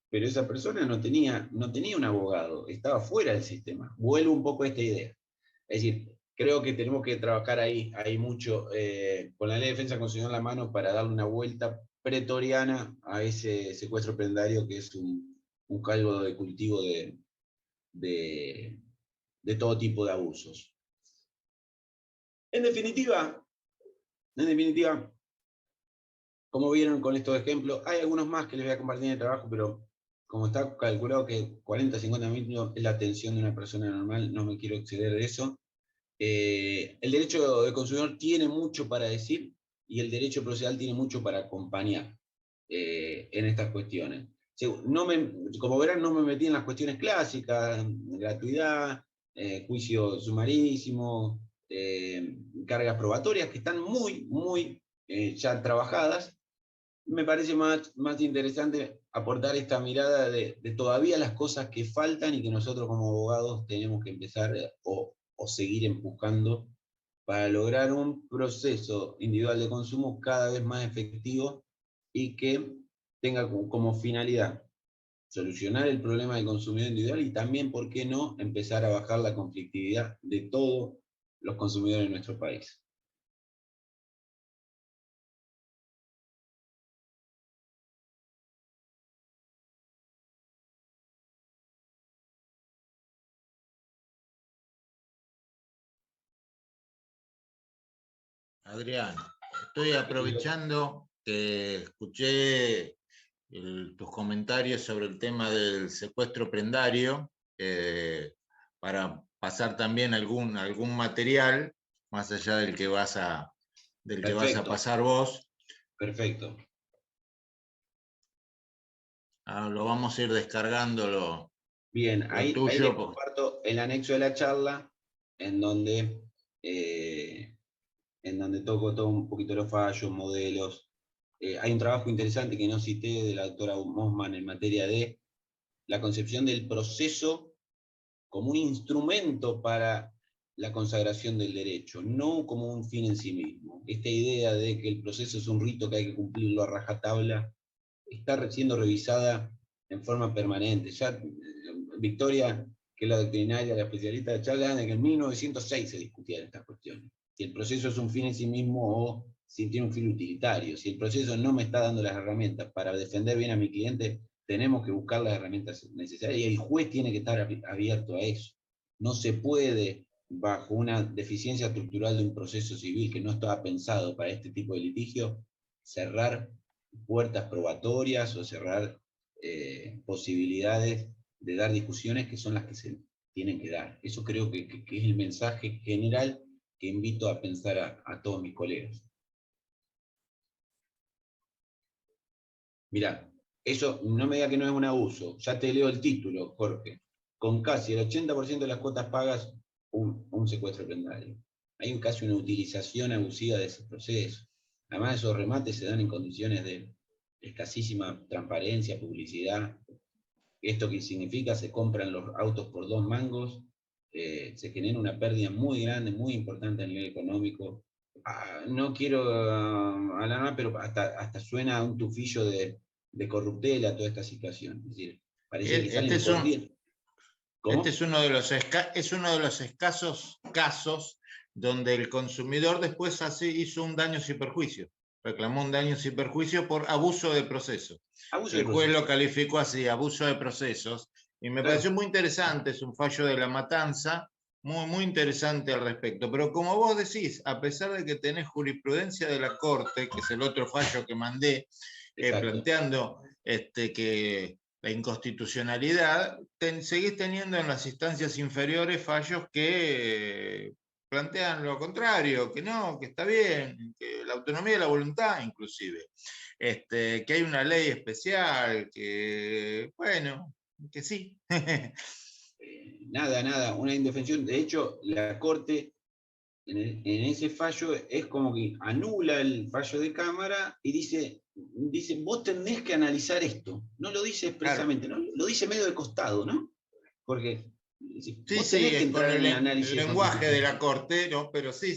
Pero esa persona no tenía un abogado, estaba fuera del sistema. Vuelvo un poco a esta idea. Es decir, creo que tenemos que trabajar ahí mucho con la ley de defensa constitucional en la mano para darle una vuelta pretoriana a ese secuestro prendario que es un caldo de cultivo de todo tipo de abusos. En definitiva, como vieron con estos ejemplos, hay algunos más que les voy a compartir en el trabajo, pero como está calculado que 40, 50 minutos es la atención de una persona normal, no me quiero exceder de eso. El derecho del consumidor tiene mucho para decir y el derecho procesal tiene mucho para acompañar en estas cuestiones. Como verán, no me metí en las cuestiones clásicas, gratuidad, juicio sumarísimo, cargas probatorias, que están muy, muy ya trabajadas. Me parece más interesante aportar esta mirada de todavía las cosas que faltan y que nosotros como abogados tenemos que empezar o seguir empujando para lograr un proceso individual de consumo cada vez más efectivo y que tenga como finalidad solucionar el problema del consumidor individual y también, ¿por qué no?, empezar a bajar la conflictividad de todos los consumidores de nuestro país. Adrián, estoy aprovechando que escuché tus comentarios sobre el tema del secuestro prendario, para pasar también algún material, más allá del que vas a pasar vos. Perfecto. Lo vamos a ir descargando. Bien, ahí tuyo, les comparto el anexo de la charla, en donde toco todo un poquito los fallos, modelos. Hay un trabajo interesante que no cité de la doctora Mossman en materia de la concepción del proceso como un instrumento para la consagración del derecho, no como un fin en sí mismo. Esta idea de que el proceso es un rito que hay que cumplirlo a rajatabla está siendo revisada en forma permanente. Ya Victoria, que es la doctrinaria, la especialista de charla, de que en 1906 se discutían estas cuestiones. Si el proceso es un fin en sí mismo o si tiene un fin utilitario. Si el proceso no me está dando las herramientas para defender bien a mi cliente, tenemos que buscar las herramientas necesarias y el juez tiene que estar abierto a eso. No se puede, bajo una deficiencia estructural de un proceso civil que no estaba pensado para este tipo de litigio, cerrar puertas probatorias o cerrar posibilidades de dar discusiones que son las que se tienen que dar. Eso creo que es el mensaje general que invito a pensar a todos mis colegas. Mirá, eso no me diga que no es un abuso. Ya te leo el título, Jorge. Con casi el 80% de las cuotas pagas, un secuestro prendario. Hay casi una utilización abusiva de ese proceso. Además, esos remates se dan en condiciones de escasísima transparencia, publicidad. ¿Esto qué significa? Se compran los autos por 2 mangos, se genera una pérdida muy grande, muy importante a nivel económico. No quiero alarmar, pero hasta suena a un tufillo de corruptela toda esta situación. Es decir, parece que salen corriendo. Este es uno de los escasos casos donde el consumidor después hizo un daño sin perjuicio. Reclamó un daño sin perjuicio por abuso de proceso. El juez lo calificó así, abuso de procesos, y me pareció muy interesante. Es un fallo de La Matanza, muy, muy interesante al respecto. Pero como vos decís, a pesar de que tenés jurisprudencia de la Corte, que es el otro fallo que mandé, planteando que la inconstitucionalidad, seguís teniendo en las instancias inferiores fallos que plantean lo contrario, que no, que está bien, que la autonomía de la voluntad inclusive, que hay una ley especial, que bueno, que sí. Nada, una indefensión. De hecho, la Corte en ese fallo es como que anula el fallo de Cámara y dice, vos tenés que analizar esto. No lo dice expresamente, claro. ¿No? Lo dice medio de costado, ¿no? Porque vos tenés que entrar en el análisis. El lenguaje de la Corte, ¿no? Pero sí.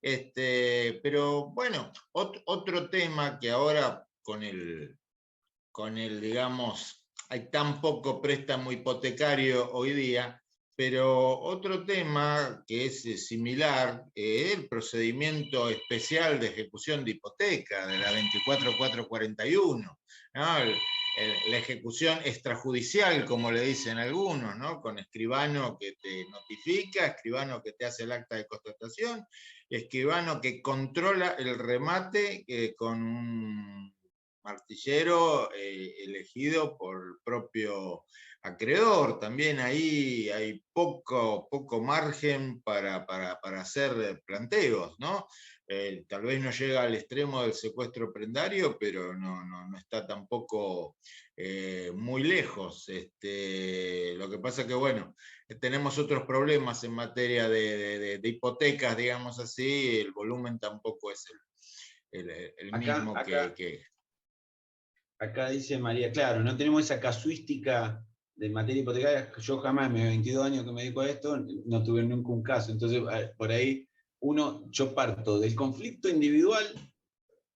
Pero bueno, otro tema que ahora con el, digamos, hay tan poco préstamo hipotecario hoy día, pero otro tema que es similar es el procedimiento especial de ejecución de hipoteca de la 24441, ¿no? La ejecución extrajudicial, como le dicen algunos, ¿no? Con escribano que te notifica, escribano que te hace el acta de constatación, escribano que controla el remate con un martillero elegido por el propio acreedor. También ahí hay poco margen para hacer planteos, ¿no? Tal vez no llega al extremo del secuestro prendario, pero no está tampoco muy lejos. Lo que pasa que, bueno, tenemos otros problemas en materia de hipotecas, digamos así, el volumen tampoco es el mismo que... Acá dice María, claro, no tenemos esa casuística de materia hipotecaria. Yo jamás, en mis 22 años que me dedico a esto, no tuve nunca un caso. Entonces, por ahí, yo parto del conflicto individual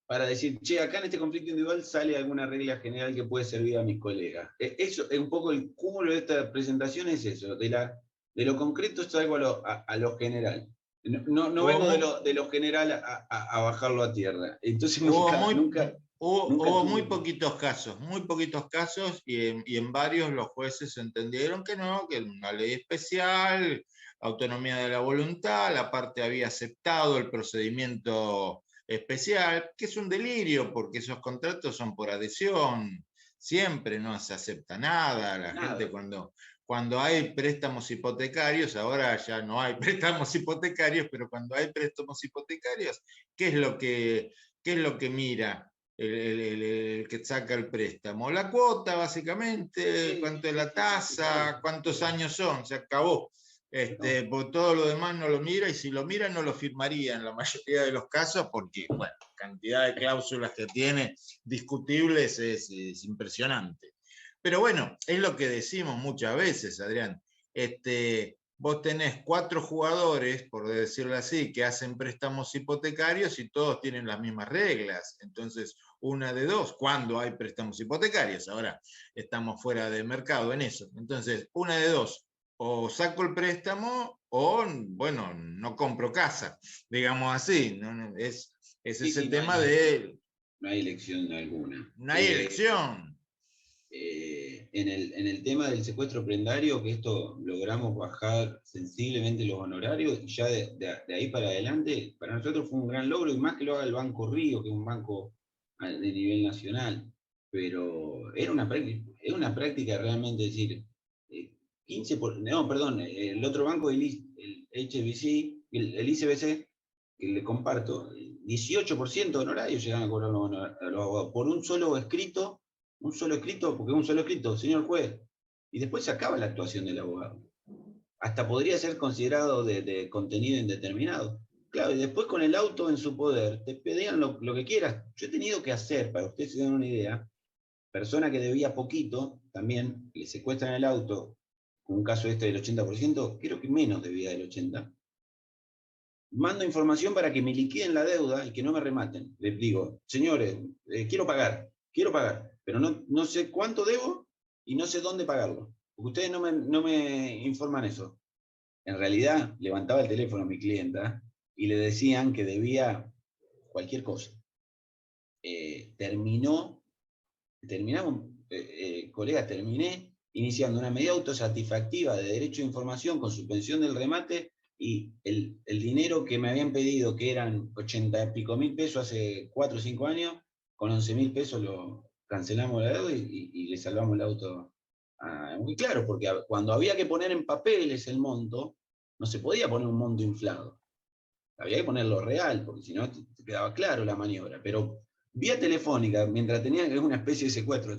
para decir, che, acá en este conflicto individual sale alguna regla general que puede servir a mis colegas. Eso es un poco el cúmulo de esta presentación, es eso, de lo concreto salgo a lo general. No vengo de lo general a bajarlo a tierra. Entonces nunca Hubo tuve... muy poquitos casos, y en varios los jueces entendieron que no, que una ley especial, autonomía de la voluntad, la parte había aceptado el procedimiento especial, que es un delirio, porque esos contratos son por adhesión, siempre no se acepta nada, la gente cuando hay préstamos hipotecarios, ahora ya no hay préstamos hipotecarios, pero cuando hay préstamos hipotecarios, ¿qué es lo que mira el que saca el préstamo? La cuota, básicamente, cuánto es la tasa, cuántos años son, se acabó. Por todo lo demás no lo mira, y si lo mira no lo firmaría en la mayoría de los casos, porque, bueno, cantidad de cláusulas que tiene discutibles es impresionante. Pero bueno, es lo que decimos muchas veces, Adrián. Vos tenés 4 jugadores, por decirlo así, que hacen préstamos hipotecarios y todos tienen las mismas reglas. Entonces, una de dos, cuando hay préstamos hipotecarios. Ahora estamos fuera de mercado en eso. Entonces, una de dos, o saco el préstamo o, bueno, no compro casa, digamos así. Es ese tema de... No hay elección alguna. No hay elección. En el tema del secuestro prendario, que esto logramos bajar sensiblemente los honorarios, y ya de ahí para adelante, para nosotros fue un gran logro, y más que lo haga el Banco Río, que es un banco de nivel nacional. Pero era una práctica realmente, decir, 15 no, perdón, el otro banco, el HBC, el ICBC, que le comparto, 18% de honorarios llegan a cobrar los abogados por un solo escrito, porque es un solo escrito, señor juez, y después se acaba la actuación del abogado. Hasta podría ser considerado de contenido indeterminado. Claro, y después con el auto en su poder, te pedían lo que quieras. Yo he tenido que hacer, para ustedes se den una idea, persona que debía poquito, también le secuestran el auto, un caso del 80%, creo que menos debía del 80%, mando información para que me liquiden la deuda y que no me rematen. Les digo, señores, quiero pagar, pero no sé cuánto debo y no sé dónde pagarlo. Porque ustedes no me informan eso. En realidad, levantaba el teléfono a mi clienta y le decían que debía cualquier cosa. Terminé iniciando una medida autosatisfactiva de derecho de información con suspensión del remate, y el dinero que me habían pedido, que eran 80 y pico mil pesos hace 4 o 5 años, con 11.000 pesos lo cancelamos la deuda y le salvamos el auto. Muy claro, porque cuando había que poner en papeles el monto, no se podía poner un monto inflado. Había que ponerlo real, porque si no te quedaba claro la maniobra. Pero vía telefónica, mientras tenían, es una especie de secuestro.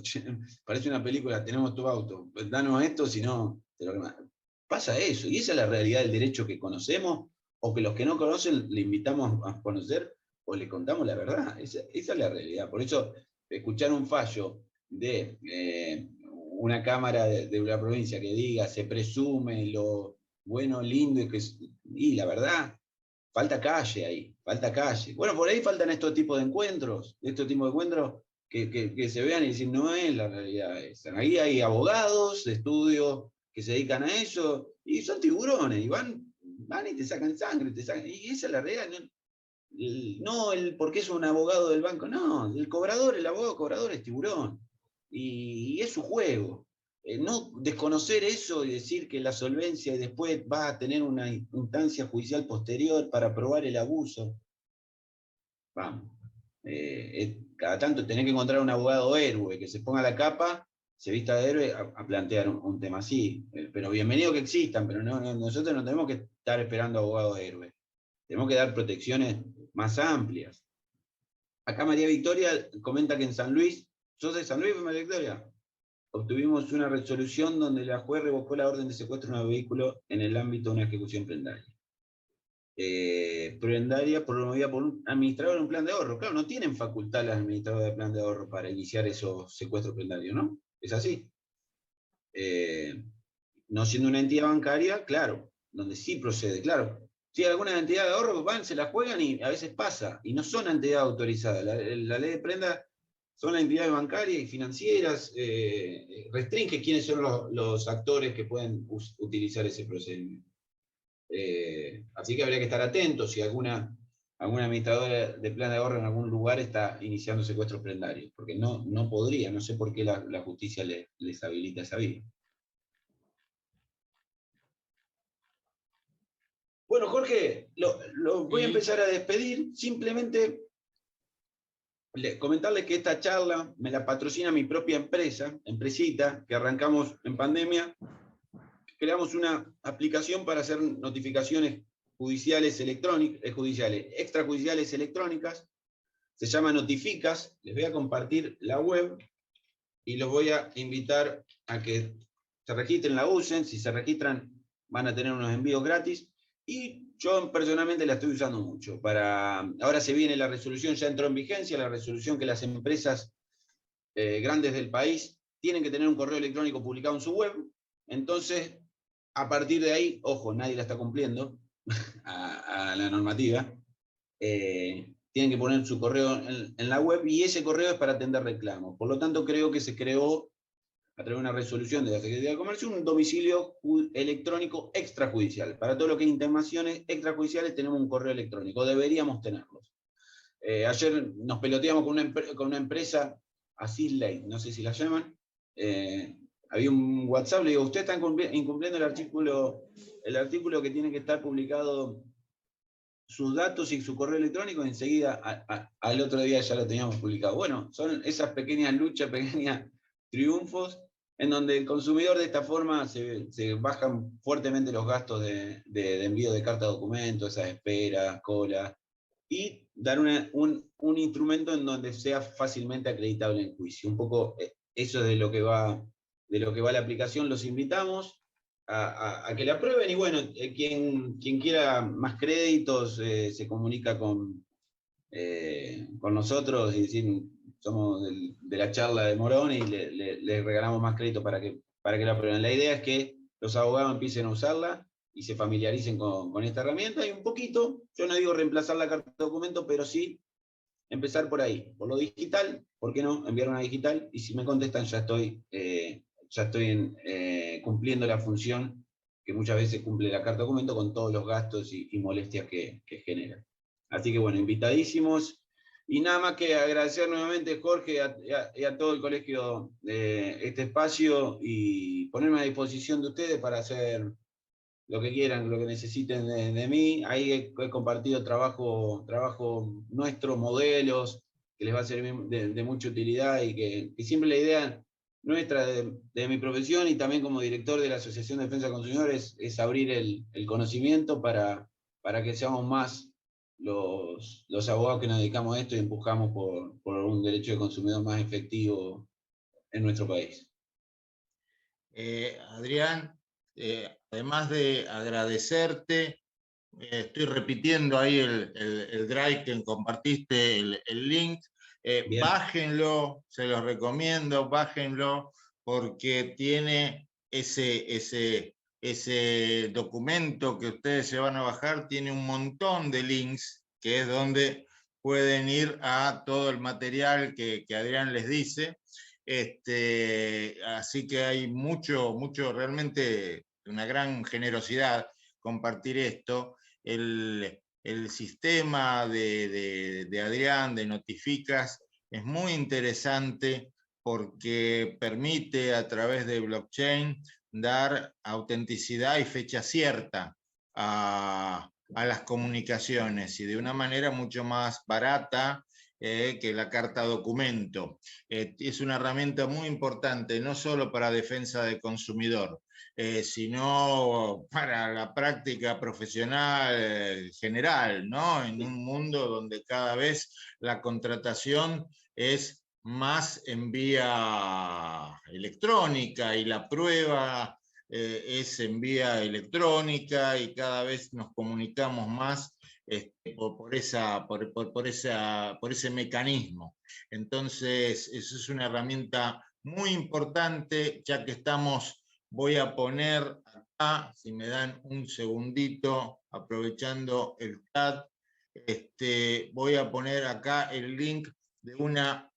Parece una película, tenemos tu auto, danos esto, si no, te lo pasa eso. Y esa es la realidad del derecho que conocemos, o que los que no conocen le invitamos a conocer, o le contamos la verdad. Esa es la realidad. Por eso, escuchar un fallo de una cámara de la provincia que diga, se presume lo bueno, lindo, y la verdad, falta calle ahí, falta calle. Bueno, por ahí faltan estos tipos de encuentros, que se vean y decir, no es la realidad esa. Ahí hay abogados de estudio que se dedican a eso, y son tiburones, y van y te sacan sangre, y esa es la realidad. No porque es un abogado del banco, no, el abogado cobrador es tiburón, y es su juego. No desconocer eso y decir que la solvencia, y después va a tener una instancia judicial posterior para probar el abuso. Vamos. Cada tanto tenés que encontrar un abogado héroe que se ponga la capa, se vista de héroe a plantear un tema así. Pero bienvenido que existan, pero nosotros no tenemos que estar esperando abogados héroes. Tenemos que dar protecciones más amplias. Acá María Victoria comenta que en San Luis, ¿sos de San Luis, María Victoria? Obtuvimos una resolución donde la juez revocó la orden de secuestro de un vehículo en el ámbito de una ejecución prendaria. Prendaria promovida por un administrador de un plan de ahorro. Claro, no tienen facultad las administradoras de plan de ahorro para iniciar esos secuestros prendarios, ¿no? Es así. No siendo una entidad bancaria, claro, donde sí procede, claro. Si hay alguna entidad de ahorro, van, se la juegan y a veces pasa, y no son entidades autorizadas. La ley de prenda son las entidades bancarias y financieras, restringe quiénes son los actores que pueden utilizar ese procedimiento. Así que habría que estar atentos si alguna administradora de plan de ahorro en algún lugar está iniciando secuestros prendarios, porque no podría, no sé por qué la justicia les habilita esa vía. Bueno, Jorge, lo voy a empezar a despedir. Simplemente comentarles que esta charla me la patrocina mi propia empresita, que arrancamos en pandemia. Creamos una aplicación para hacer notificaciones judiciales extrajudiciales electrónicas. Se llama Notificas. Les voy a compartir la web y los voy a invitar a que se registren, la usen. Si se registran, van a tener unos envíos gratis. Y yo personalmente la estoy usando mucho. Ahora se viene la resolución, ya entró en vigencia, la resolución que las empresas grandes del país tienen que tener un correo electrónico publicado en su web. Entonces, a partir de ahí, ojo, nadie la está cumpliendo a la normativa. Tienen que poner su correo en la web y ese correo es para atender reclamos. Por lo tanto, creo que se creó, a través de una resolución de la Secretaría de Comercio, un domicilio electrónico extrajudicial. Para todo lo que es intimaciones extrajudiciales tenemos un correo electrónico, deberíamos tenerlos. Ayer nos peloteamos con una empresa, Asisley, no sé si la llaman, había un WhatsApp, le digo, usted está incumpliendo el artículo que tiene que estar publicado sus datos y su correo electrónico, y enseguida al otro día ya lo teníamos publicado. Bueno, son esas pequeñas luchas, pequeños triunfos, en donde el consumidor de esta forma se bajan fuertemente los gastos de envío de carta de documento, esas esperas, colas, y dar un instrumento en donde sea fácilmente acreditable en juicio. Un poco eso es de lo que va la aplicación. Los invitamos a que la prueben y bueno, quien quiera más créditos se comunica con nosotros y decir, somos de la charla de Morón y le regalamos más crédito para que la prueben. La idea es que los abogados empiecen a usarla y se familiaricen con esta herramienta y un poquito, yo no digo reemplazar la carta de documento, pero sí empezar por ahí, por lo digital. ¿Por qué no enviar una digital? Y si me contestan ya estoy cumpliendo la función que muchas veces cumple la carta de documento con todos los gastos y molestias que genera. Así que bueno, invitadísimos. Y nada más que agradecer nuevamente, Jorge, y a todo el colegio de este espacio y ponerme a disposición de ustedes para hacer lo que quieran, lo que necesiten de mí. Ahí he compartido trabajo nuestro, modelos, que les va a servir de mucha utilidad y que siempre la idea nuestra de mi profesión y también como director de la Asociación de Defensa de Consumidores es abrir el conocimiento para que seamos más los abogados que nos dedicamos a esto y empujamos por un derecho de consumidor más efectivo en nuestro país. Adrián, además de agradecerte, estoy repitiendo ahí el drive que compartiste, el link. Bájenlo, se los recomiendo, bájenlo, porque tiene ese documento que ustedes se van a bajar, tiene un montón de links, que es donde pueden ir a todo el material que Adrián les dice. Así que hay mucho, realmente una gran generosidad compartir esto. El sistema de Adrián, de Notificas, es muy interesante porque permite a través de blockchain dar autenticidad y fecha cierta a las comunicaciones y de una manera mucho más barata que es la carta documento. Es una herramienta muy importante, no solo para defensa del consumidor, sino para la práctica profesional general, ¿no? En un mundo donde cada vez la contratación es más en vía electrónica y la prueba es en vía electrónica y cada vez nos comunicamos más por ese mecanismo. Entonces, eso es una herramienta muy importante, ya que estamos, voy a poner acá, si me dan un segundito, aprovechando el chat, voy a poner acá el link de una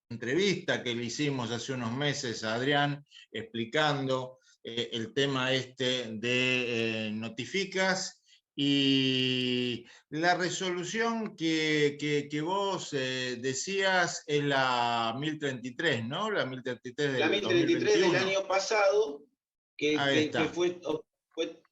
entrevista que le hicimos hace unos meses a Adrián, explicando el tema de notificas, y la resolución que vos decías es la 1033, ¿no? La 1033 La del 1033 del 2021. año pasado, Ahí que está, fue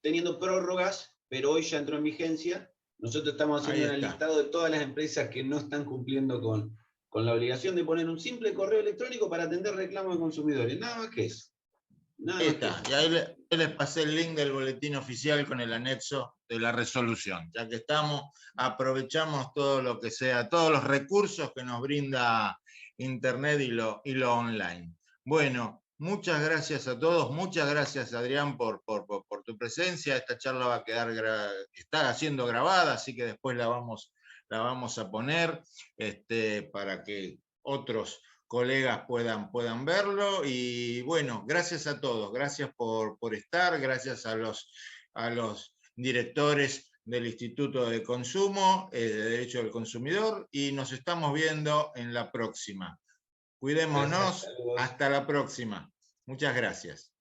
teniendo prórrogas, pero hoy ya entró en vigencia. Nosotros estamos ahí haciendo un está. listado de todas las empresas que no están cumpliendo con la obligación de poner un simple correo electrónico para atender reclamos de consumidores. Nada más que eso. Nada Ahí más que está, eso. y ahí les pasé el link del boletín oficial con el anexo de la resolución. Ya que estamos, aprovechamos todo lo que sea, todos los recursos que nos brinda Internet y lo online. Bueno, muchas gracias a todos, muchas gracias Adrián por tu presencia. Esta charla va a quedar, está siendo grabada, así que después la vamos a poner para que otros colegas puedan verlo. Y bueno, gracias a todos, gracias por estar, gracias a los directores del Instituto de Consumo, de Derecho del Consumidor, y nos estamos viendo en la próxima. Gracias, Cuidémonos, saludos. hasta la próxima. Muchas gracias.